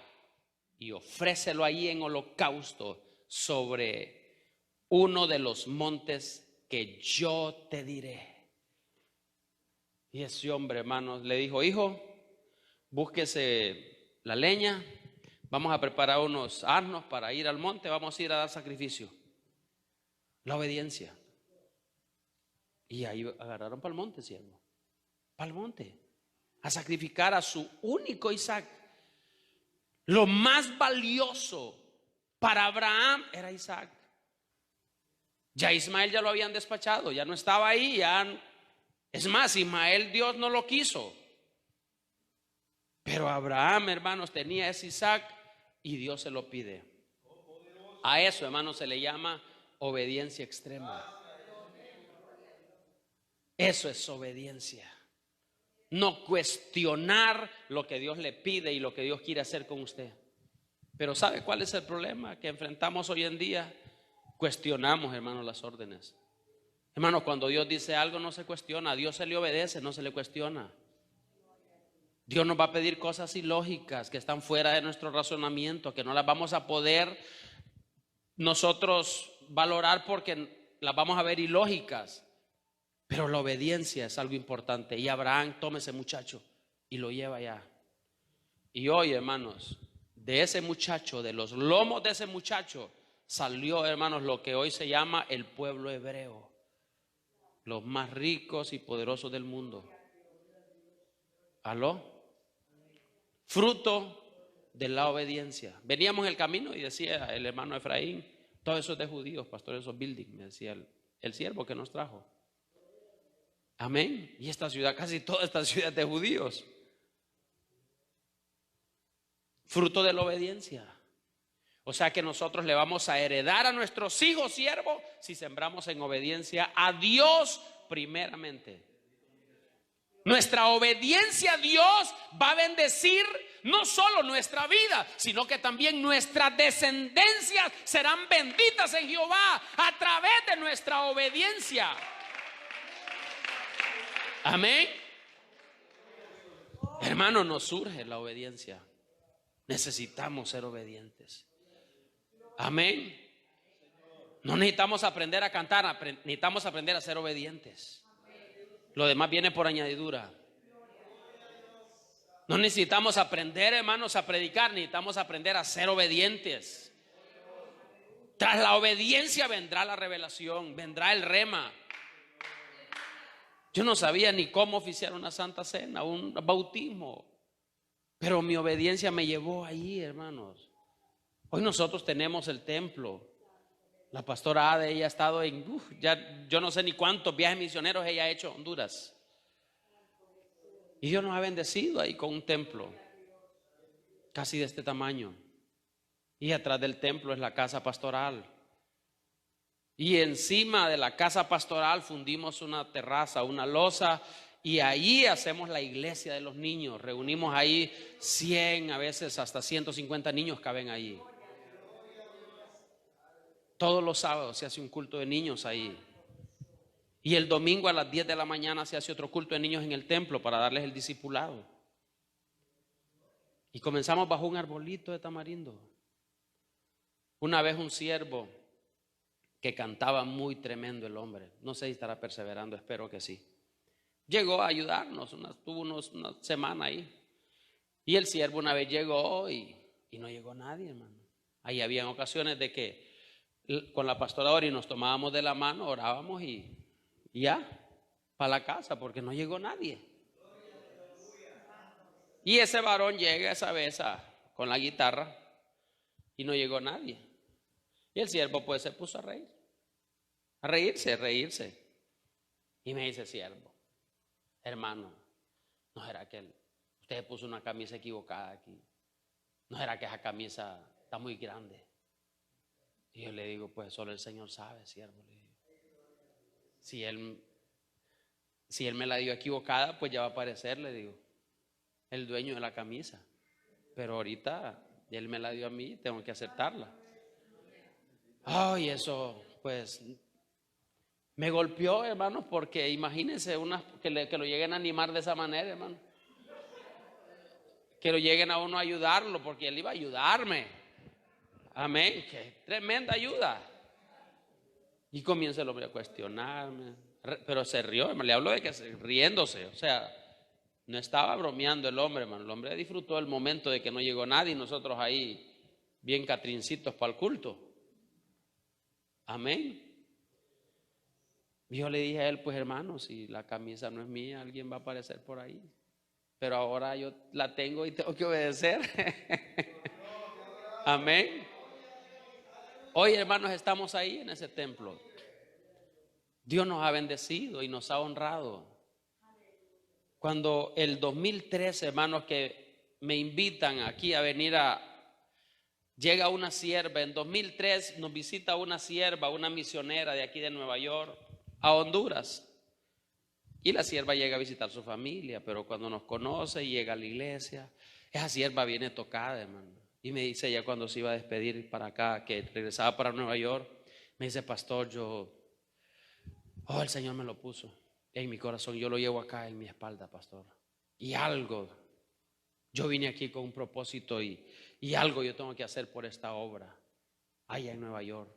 y ofrécelo allí en holocausto sobre uno de los montes que yo te diré. Y ese hombre, hermanos, le dijo: hijo, búsquese la leña, vamos a preparar unos asnos para ir al monte, vamos a ir a dar sacrificio. La obediencia. Y ahí agarraron para el monte, siervo, para el monte, a sacrificar a su único Isaac. Lo más valioso para Abraham era Isaac. Ya Ismael ya lo habían despachado, ya no estaba ahí, ya. Es más, Ismael Dios no lo quiso. Pero Abraham, hermanos, tenía ese Isaac y Dios se lo pide. A eso, hermanos, se le llama obediencia extrema. Eso es obediencia. No cuestionar lo que Dios le pide y lo que Dios quiere hacer con usted. Pero ¿sabe cuál es el problema que enfrentamos hoy en día? Cuestionamos, hermanos, las órdenes. Hermanos, cuando Dios dice algo no se cuestiona. A Dios se le obedece, no se le cuestiona. Dios nos va a pedir cosas ilógicas que están fuera de nuestro razonamiento, que no las vamos a poder nosotros valorar porque las vamos a ver ilógicas. Pero la obediencia es algo importante. Y Abraham toma ese muchacho y lo lleva allá. Y hoy, hermanos, de ese muchacho, de los lomos de ese muchacho, salió, hermanos, lo que hoy se llama el pueblo hebreo. Los más ricos y poderosos del mundo. ¿Aló? Fruto de la obediencia. Veníamos en el camino y decía el hermano Efraín, todo eso es de judíos, pastor, esos buildings, me decía el siervo que nos trajo. Amén. Y esta ciudad, casi toda esta ciudad es de judíos. Fruto de la obediencia. O sea que nosotros le vamos a heredar a nuestros hijos siervos si sembramos en obediencia a Dios primeramente. Nuestra obediencia a Dios va a bendecir no solo nuestra vida, sino que también nuestras descendencias serán benditas en Jehová a través de nuestra obediencia. Amén. Hermano, nos surge la obediencia. Necesitamos ser obedientes. Amén. No necesitamos aprender a cantar, necesitamos aprender a ser obedientes. Lo demás viene por añadidura. No necesitamos aprender, hermanos, a predicar, necesitamos aprender a ser obedientes. Tras la obediencia vendrá la revelación, vendrá el rema. Yo no sabía ni cómo oficiar una santa cena, un bautismo, pero mi obediencia me llevó ahí, hermanos. Hoy nosotros tenemos el templo. La pastora Ade, ella ha estado en, yo no sé ni cuántos viajes misioneros ella ha hecho a Honduras. Y Dios nos ha bendecido ahí con un templo, casi de este tamaño. Y atrás del templo es la casa pastoral. Y encima de la casa pastoral fundimos una terraza, una losa, y ahí hacemos la iglesia de los niños. Reunimos ahí 100, a veces hasta 150 niños caben ahí. Todos los sábados se hace un culto de niños ahí. Y el domingo a las 10 de la mañana se hace otro culto de niños en el templo para darles el discipulado. Y comenzamos bajo un arbolito de tamarindo. Una vez un siervo que cantaba muy tremendo, el hombre, no sé si estará perseverando, espero que sí, llegó a ayudarnos, tuvo una semana ahí. Y el siervo una vez llegó y no llegó nadie, hermano. Ahí habían ocasiones de que con la pastora Ori nos tomábamos de la mano, orábamos y ya, para la casa, porque no llegó nadie. Y ese varón llega esa vez con la guitarra y no llegó nadie. Y el siervo pues se puso a reírse. Y me dice, siervo, hermano, ¿no será que usted puso una camisa equivocada aquí? ¿No será que esa camisa está muy grande? Y yo le digo, pues solo el Señor sabe, siervo. Le digo, si él me la dio equivocada, pues ya va a aparecer, le digo, el dueño de la camisa. Pero ahorita él me la dio a mí, tengo que aceptarla. Ay, eso pues me golpeó, hermano, porque imagínense que lo lleguen a animar de esa manera, hermano. Que lo lleguen a uno a ayudarlo, porque él iba a ayudarme. Amén, qué tremenda ayuda. Y comienza el hombre a cuestionarme, pero se rió, hermano. Le hablo de que riéndose, o sea, no estaba bromeando el hombre, hermano. El hombre disfrutó el momento de que no llegó nadie y nosotros ahí bien catrincitos para el culto. Amén. Yo le dije a él, pues hermano, si la camisa no es mía, alguien va a aparecer por ahí. Pero ahora yo la tengo y tengo que obedecer. Amén. Hoy, hermanos, estamos ahí en ese templo. Dios nos ha bendecido y nos ha honrado. Cuando el 2013, hermanos, que me invitan aquí a venir llega una sierva, en 2003 nos visita una sierva, una misionera de aquí de Nueva York, a Honduras. Y la sierva llega a visitar a su familia, pero cuando nos conoce y llega a la iglesia, esa sierva viene tocada, hermano. Y me dice ella cuando se iba a despedir para acá, que regresaba para Nueva York, me dice: pastor, el Señor me lo puso en mi corazón, yo lo llevo acá en mi espalda, pastor. Y yo vine aquí con un propósito y algo yo tengo que hacer por esta obra allá en Nueva York.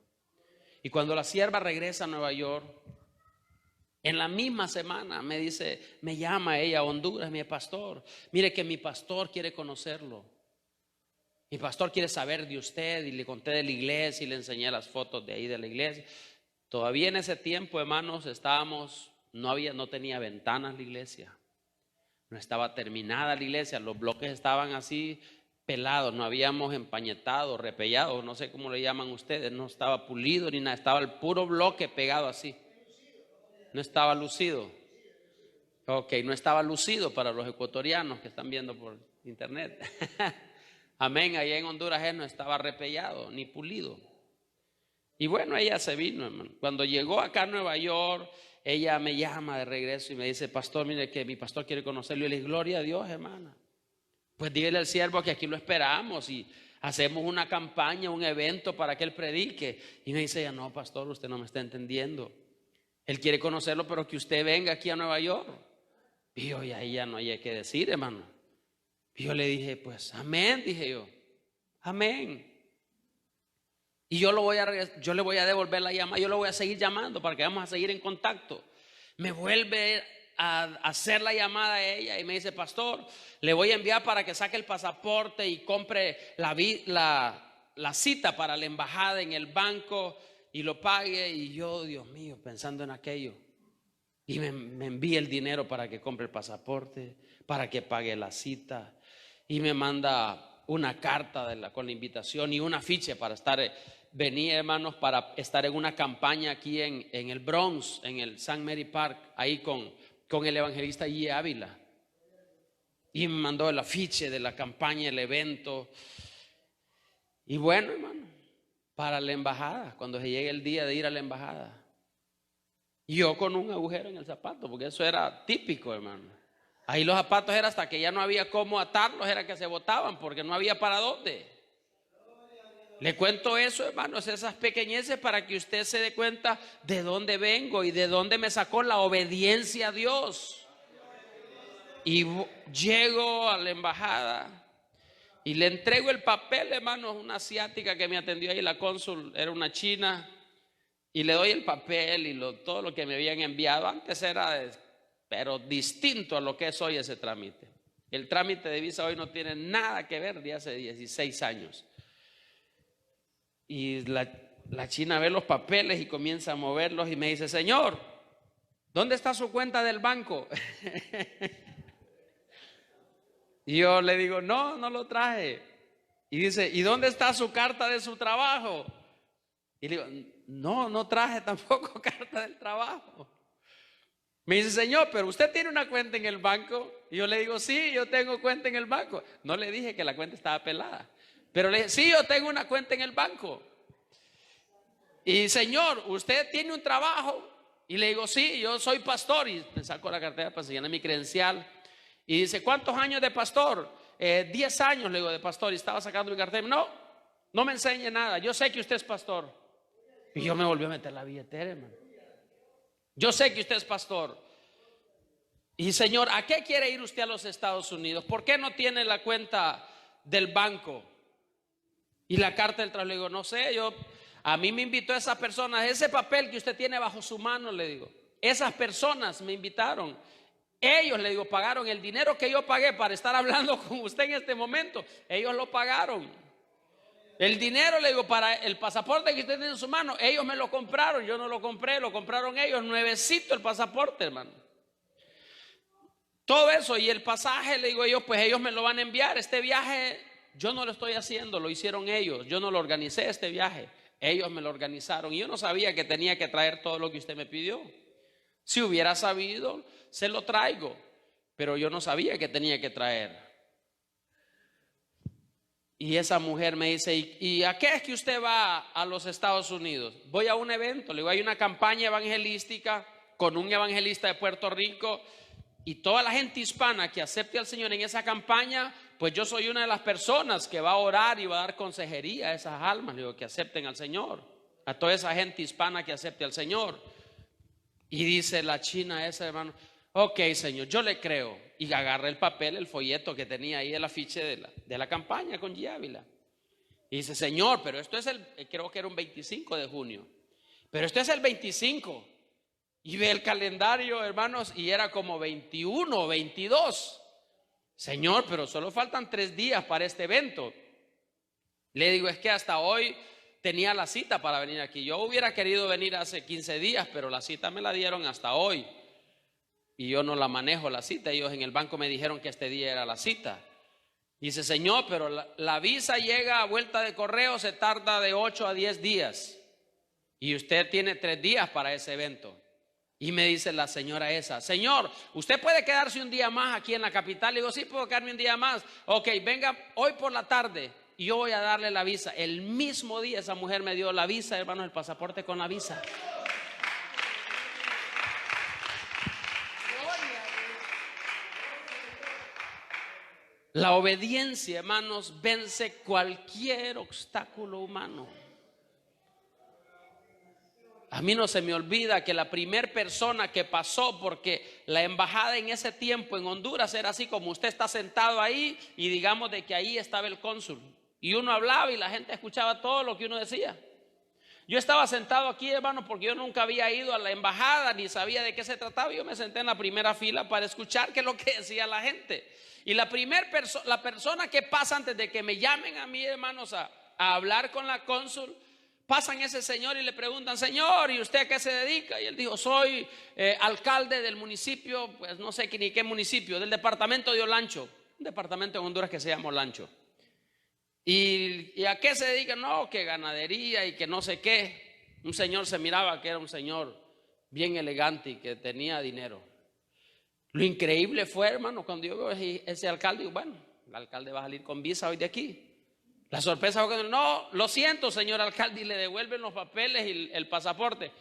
Y cuando la sierva regresa a Nueva York, en la misma semana me llama ella a Honduras, mi pastor, mire que mi pastor quiere conocerlo. Mi pastor quiere saber de usted, y le conté de la iglesia y le enseñé las fotos de ahí de la iglesia. Todavía en ese tiempo, hermanos, no tenía ventanas la iglesia. No estaba terminada la iglesia, los bloques estaban así pelados, no habíamos empañetado, repellado, no sé cómo le llaman ustedes, no estaba pulido ni nada, estaba el puro bloque pegado así. No estaba lucido. Ok, no estaba lucido para los ecuatorianos que están viendo por internet. Amén, allá en Honduras no estaba repellado ni pulido. Y bueno, ella se vino, hermano. Cuando llegó acá a Nueva York, ella me llama de regreso y me dice: pastor, mire que mi pastor quiere conocerlo. Y le dije: gloria a Dios, hermana. Pues dígale al siervo que aquí lo esperamos y hacemos una campaña, un evento para que él predique. Y me dice ella: no, pastor, usted no me está entendiendo. Él quiere conocerlo, pero que usted venga aquí a Nueva York. Y yo, y ahí ya no hay que decir, hermano. Y yo le dije: pues amén, dije yo. Amén. Y yo le voy a devolver la llamada, yo le voy a seguir llamando para que vamos a seguir en contacto. Me vuelve a hacer la llamada a ella y me dice: pastor, le voy a enviar para que saque el pasaporte y compre la cita para la embajada en el banco y lo pague. Y yo, Dios mío, pensando en aquello. Y me envía el dinero para que compre el pasaporte, para que pague la cita. Y me manda una carta con la invitación y un afiche para venía, hermanos, para estar en una campaña aquí en el Bronx, en el St. Mary Park, ahí con el evangelista G. Ávila. Y me mandó el afiche de la campaña, el evento. Y bueno, hermano, para la embajada, cuando se llegue el día de ir a la embajada, yo con un agujero en el zapato, porque eso era típico, hermano. Ahí los zapatos era hasta que ya no había cómo atarlos, era que se botaban porque no había para dónde. Le cuento eso, hermanos, esas pequeñeces para que usted se dé cuenta de dónde vengo y de dónde me sacó la obediencia a Dios. Y llego a la embajada y le entrego el papel, hermanos, una asiática que me atendió ahí, la cónsul era una china, y le doy el papel y todo lo que me habían enviado. Antes era pero distinto a lo que es hoy ese trámite. El trámite de visa hoy no tiene nada que ver de hace 16 años. Y la china ve los papeles y comienza a moverlos y me dice: señor, ¿dónde está su cuenta del banco? Y yo le digo: no lo traje. Y dice: ¿y dónde está su carta de su trabajo? Y le digo: no traje tampoco carta del trabajo. Me dice: señor, pero usted tiene una cuenta en el banco. Y yo le digo: sí, yo tengo cuenta en el banco. No le dije que la cuenta estaba pelada, pero le dije: sí, yo tengo una cuenta en el banco. Y señor, ¿usted tiene un trabajo? Y le digo: sí, yo soy pastor. Y me saco la cartera para enseñarle mi credencial. Y dice: ¿cuántos años de pastor? 10 años, le digo, de pastor. Y estaba sacando mi cartera. No me enseñe nada, yo sé que usted es pastor. Y yo me volví a meter la billetera, hermano. Yo sé que usted es pastor. Y señor, ¿a qué quiere ir usted a los Estados Unidos? ¿Por qué no tiene la cuenta del banco y la carta del trabajo? Le digo: no sé, a mí me invitó esa persona, ese papel que usted tiene bajo su mano, le digo, esas personas me invitaron. Ellos, le digo, pagaron el dinero que yo pagué para estar hablando con usted en este momento. Ellos lo pagaron. El dinero, le digo, para el pasaporte que usted tiene en su mano, ellos me lo compraron, yo no lo compré, lo compraron ellos, nuevecito el pasaporte, hermano. Todo eso, y el pasaje, le digo yo, pues ellos me lo van a enviar. Este viaje yo no lo estoy haciendo, lo hicieron ellos. Yo no lo organicé, este viaje, ellos me lo organizaron. Y yo no sabía que tenía que traer todo lo que usted me pidió. Si hubiera sabido, se lo traigo, pero yo no sabía que tenía que traer. Y esa mujer me dice, ¿y a qué es que usted va a los Estados Unidos? Voy a un evento, le digo, hay una campaña evangelística con un evangelista de Puerto Rico, y toda la gente hispana que acepte al Señor en esa campaña, pues yo soy una de las personas que va a orar y va a dar consejería a esas almas, le digo, que acepten al Señor, a toda esa gente hispana que acepte al Señor. Y dice la china esa, hermano, ok, Señor, yo le creo. Y agarra el papel, el folleto que tenía ahí, el afiche de la campaña con G. Ávila. Y dice, Señor, pero esto es creo que era un 25 de junio. Pero esto es el 25. Y ve el calendario, hermanos, y era como 21 o 22. Señor, pero solo faltan 3 días para este evento. Le digo, es que hasta hoy tenía la cita para venir aquí. Yo hubiera querido venir hace 15 días, pero la cita me la dieron hasta hoy. Y yo no la manejo la cita. Ellos en el banco me dijeron que este día era la cita. Dice, Señor, pero la visa llega a vuelta de correo, se tarda de 8 a 10 días. Y usted tiene 3 días para ese evento. Y me dice la señora esa, Señor, ¿usted puede quedarse un día más aquí en la capital? Le digo, sí, puedo quedarme un día más. Ok, venga hoy por la tarde y yo voy a darle la visa. El mismo día esa mujer me dio la visa, hermano, el pasaporte con la visa. La obediencia, hermanos, vence cualquier obstáculo humano. A mí no se me olvida que la primera persona que pasó, porque la embajada en ese tiempo en Honduras era así como usted está sentado ahí y digamos de que ahí estaba el cónsul. Y uno hablaba y la gente escuchaba todo lo que uno decía. Yo estaba sentado aquí, hermano, porque yo nunca había ido a la embajada ni sabía de qué se trataba. Yo me senté en la primera fila para escuchar qué es lo que decía la gente. Y la persona que pasa antes de que me llamen a mí, hermanos, a hablar con la cónsul, pasan ese señor y le preguntan, Señor, ¿y usted a qué se dedica? Y él dijo, soy alcalde del municipio, pues no sé ni qué municipio, del departamento de Olancho, un departamento en Honduras que se llama Olancho. ¿Y a qué se dedica? No, que ganadería y que no sé qué. Un señor se miraba que era un señor bien elegante y que tenía dinero. Lo increíble fue, hermano, cuando yo veo ese alcalde, digo, bueno, el alcalde va a salir con visa hoy de aquí. La sorpresa fue que no, lo siento, señor alcalde, y le devuelven los papeles y el pasaporte.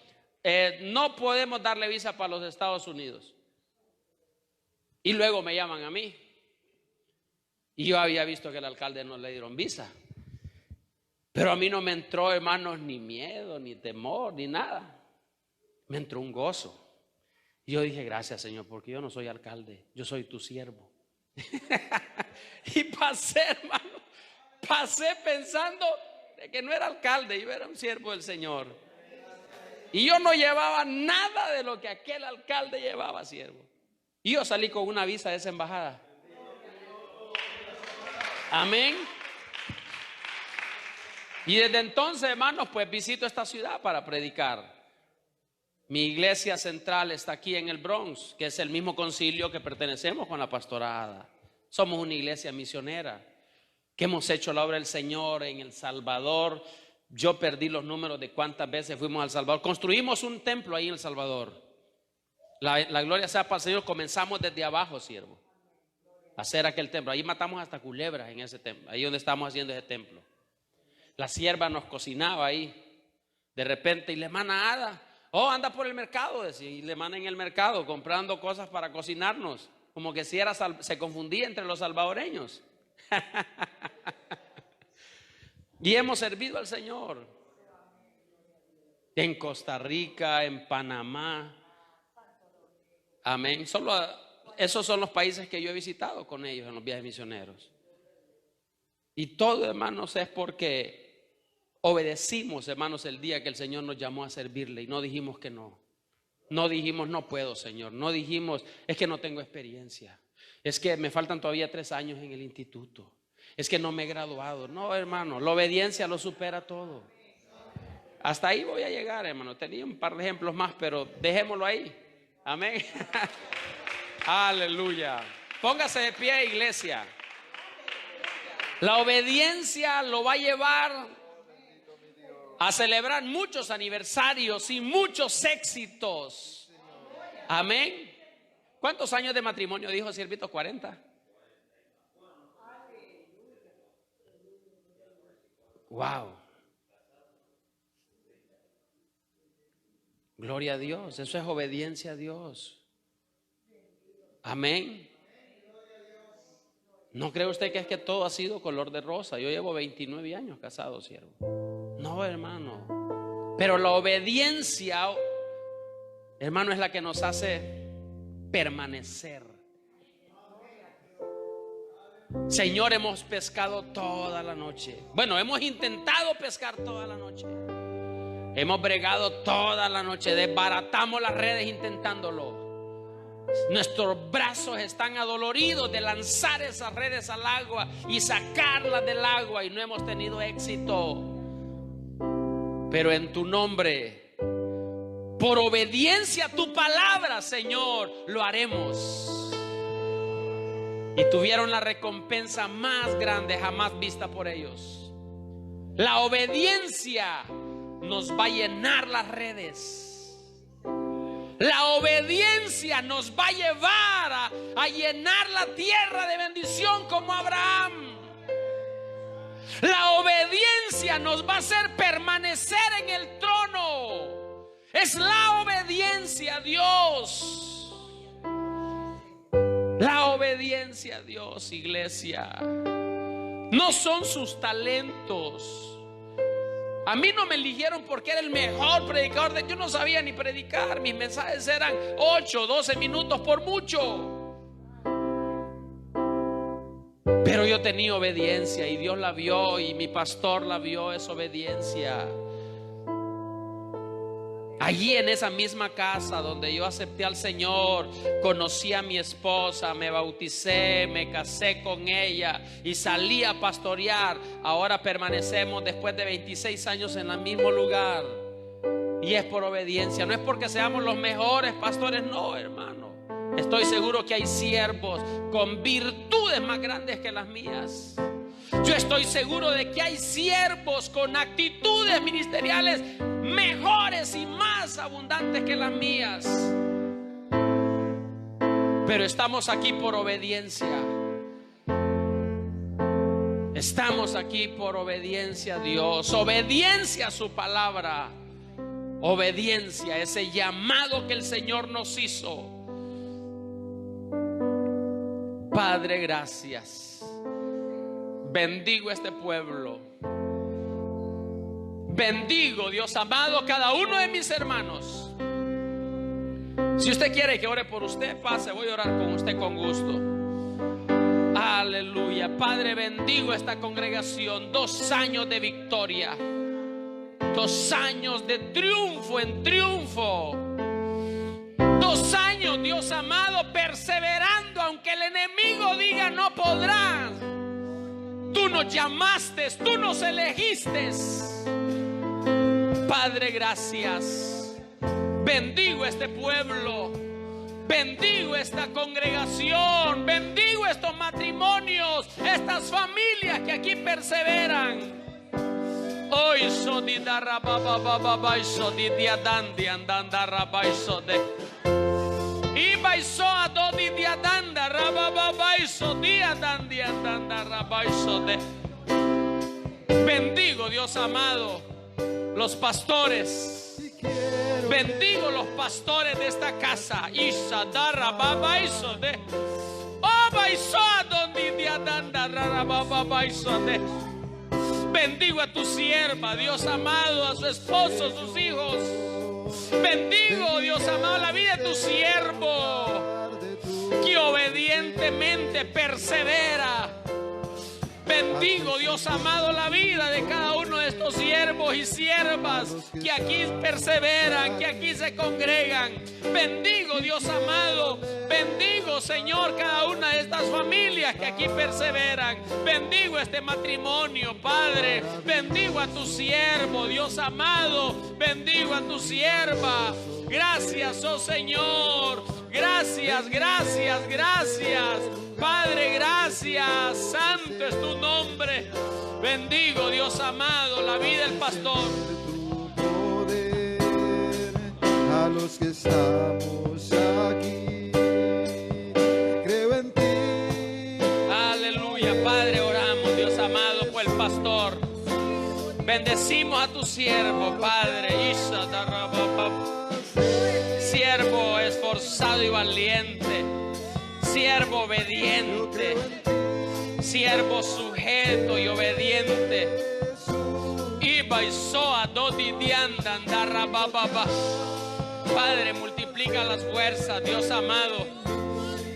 No podemos darle visa para los Estados Unidos. Y luego me llaman a mí. Y yo había visto que el alcalde no le dieron visa. Pero a mí no me entró, hermanos, ni miedo, ni temor, ni nada. Me entró un gozo. Y yo dije, gracias, Señor, porque yo no soy alcalde, yo soy tu siervo. Y pasé, hermano, pensando de que no era alcalde, yo era un siervo del Señor. Y yo no llevaba nada de lo que aquel alcalde llevaba, siervo. Y yo salí con una visa de esa embajada. Amén. Y desde entonces, hermanos, pues visito esta ciudad para predicar. Mi iglesia central está aquí en el Bronx, que es el mismo concilio que pertenecemos con la pastorada. Somos una iglesia misionera que hemos hecho la obra del Señor en El Salvador. Yo perdí los números de cuántas veces fuimos a El Salvador. Construimos un templo ahí en El Salvador. La gloria sea para el Señor. Comenzamos desde abajo, siervo, a hacer aquel templo. Ahí matamos hasta culebras en ese templo, ahí donde estamos haciendo ese templo. La sierva nos cocinaba ahí. De repente, y la hermana Ada, oh, anda por el mercado, decía, y la hermana en el mercado comprando cosas para cocinarnos, como que si era se confundía entre los salvadoreños. Y hemos servido al Señor en Costa Rica, en Panamá. Amén. Solo esos son los países que yo he visitado con ellos en los viajes misioneros. Y todo, hermanos, es porque obedecimos, hermanos, el día que el Señor nos llamó a servirle y no dijimos que no. No dijimos, no puedo, Señor. No dijimos, es que no tengo experiencia. Es que me faltan todavía 3 años en el instituto. Es que no me he graduado. No, hermano, la obediencia lo supera todo. Hasta ahí voy a llegar, hermano. Tenía un par de ejemplos más, pero dejémoslo ahí. Amén. Aleluya. Póngase de pie, iglesia. La obediencia lo va a llevar a celebrar muchos aniversarios y muchos éxitos. Amén. ¿Cuántos años de matrimonio dijo siervito? 40. Wow. Gloria a Dios. Eso es obediencia a Dios. Amén. ¿No cree usted que es que todo ha sido color de rosa? Yo llevo 29 años casado, siervo. No, hermano. Pero la obediencia, hermano, es la que nos hace permanecer. Señor, hemos pescado toda la noche. Bueno, hemos intentado pescar toda la noche. Hemos bregado toda la noche. Desbaratamos las redes intentándolo. Nuestros brazos están adoloridos de lanzar esas redes al agua y sacarlas del agua, y no hemos tenido éxito. Pero en tu nombre, por obediencia a tu palabra, Señor, lo haremos. Y tuvieron la recompensa más grande jamás vista por ellos. La obediencia nos va a llenar las redes. La obediencia nos va a llevar a llenar la tierra de bendición como Abraham. La obediencia nos va a hacer permanecer en el trono. Es la obediencia a Dios. La obediencia a Dios, iglesia. No son sus talentos. A mí no me eligieron porque era el mejor predicador. Yo no sabía ni predicar. Mis mensajes eran 8, 12 minutos por mucho. Pero yo tenía obediencia y Dios la vio, y mi pastor la vio, esa obediencia. Allí en esa misma casa donde yo acepté al Señor, conocí a mi esposa, me bauticé, me casé con ella y salí a pastorear. Ahora permanecemos después de 26 años en el mismo lugar. Y es por obediencia, no es porque seamos los mejores pastores, no, hermano. Estoy seguro que hay siervos con virtudes más grandes que las mías. Yo estoy seguro de que hay siervos con actitudes ministeriales mejores y más abundantes que las mías. Pero estamos aquí por obediencia. Estamos aquí por obediencia a Dios, obediencia a su palabra, obediencia a ese llamado que el Señor nos hizo. Padre, gracias. Bendigo este pueblo. Bendigo, Dios amado, cada uno de mis hermanos. Si usted quiere que ore por usted, pase, voy a orar con usted con gusto. Aleluya. Padre, bendigo esta congregación. 2 años de victoria, 2 años de triunfo en triunfo, 2 años, Dios amado, perseverando aunque el enemigo diga no podrás. Tú nos llamaste, tú nos elegiste. Padre, gracias. Bendigo este pueblo, bendigo esta congregación, bendigo estos matrimonios, estas familias que aquí perseveran. Hoy sodida rababa sodidia dandi andanda rabaisode. Y baiso a dodi diadanda rababa sodia dandi andanda rabaisode. Bendigo, Dios amado, los pastores. Bendigo los pastores de esta casa. Isa darra babaiso de obaiso donde diadanda rababaiso de. Bendigo a tu sierva, Dios amado, a su esposo, sus hijos. Bendigo, Dios amado, la vida de tu siervo que obedientemente persevera. Bendigo, Dios amado, la vida de cada uno de estos siervos y siervas que aquí perseveran, que aquí se congregan. Bendigo, Dios amado, bendigo, Señor, cada una de estas familias que aquí perseveran. Bendigo este matrimonio, Padre. Bendigo a tu siervo, Dios amado. Bendigo a tu sierva. Gracias, oh Señor. Gracias, gracias, gracias. Padre, gracias. Santo es tu nombre. Bendigo, Dios amado, la vida del pastor. A los que estamos Bendecimos a tu siervo, Padre. Siervo esforzado y valiente. Siervo obediente. Siervo sujeto y obediente. Padre, multiplica las fuerzas, Dios amado.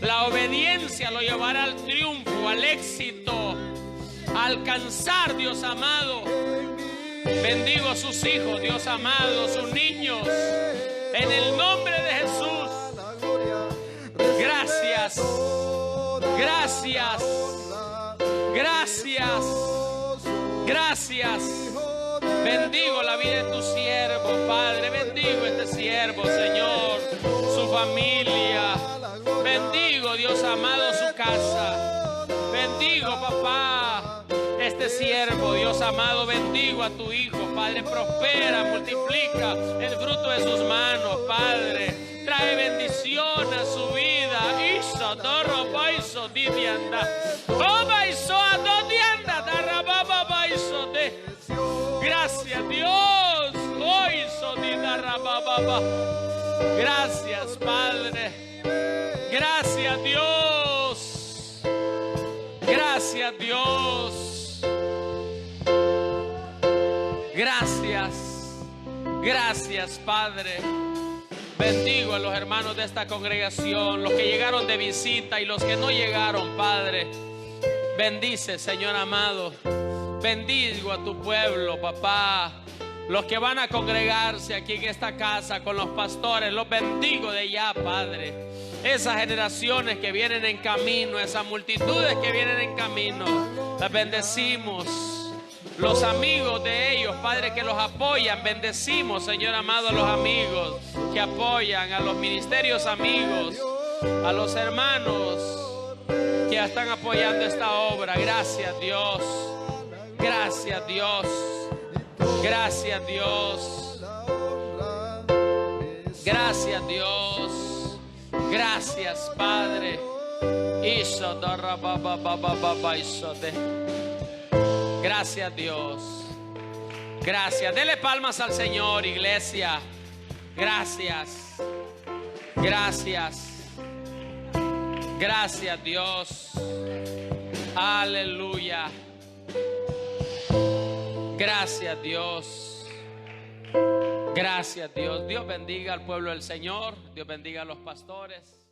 La obediencia lo llevará al triunfo, al éxito, a alcanzar, Dios amado. Bendigo a sus hijos, Dios amado, sus niños, en el nombre de Jesús. Gracias, gracias, gracias, gracias. Bendigo la vida de tu siervo, Padre. Bendigo este siervo, Señor, su familia. Bendigo, Dios amado, su casa. Bendigo, papá, este siervo, Dios amado. Bendigo a tu hijo, Padre. Prospera, multiplica el fruto de sus manos, Padre. Trae bendición a su vida. Gracias, Dios. Gracias, Padre. Gracias, Dios. Gracias, Dios. Gracias. Gracias, Padre. Bendigo a los hermanos de esta congregación, los que llegaron de visita y los que no llegaron, Padre. Bendice, Señor amado. Bendigo a tu pueblo, papá. Los que van a congregarse aquí en esta casa con los pastores, los bendigo de ya, Padre. Esas generaciones que vienen en camino, esas multitudes que vienen en camino, las bendecimos. Los amigos de ellos, Padre, que los apoyan, bendecimos, Señor amado, a los amigos que apoyan, a los ministerios amigos, a los hermanos que están apoyando esta obra. Gracias, Dios. Gracias, Dios. Gracias, Dios. Gracias, Dios. Gracias, Padre. Gracias, Dios. Gracias. Dele palmas al Señor, iglesia. Gracias. Gracias. Gracias, Dios. Aleluya. Gracias, Dios. Gracias, Dios. Dios bendiga al pueblo del Señor. Dios bendiga a los pastores.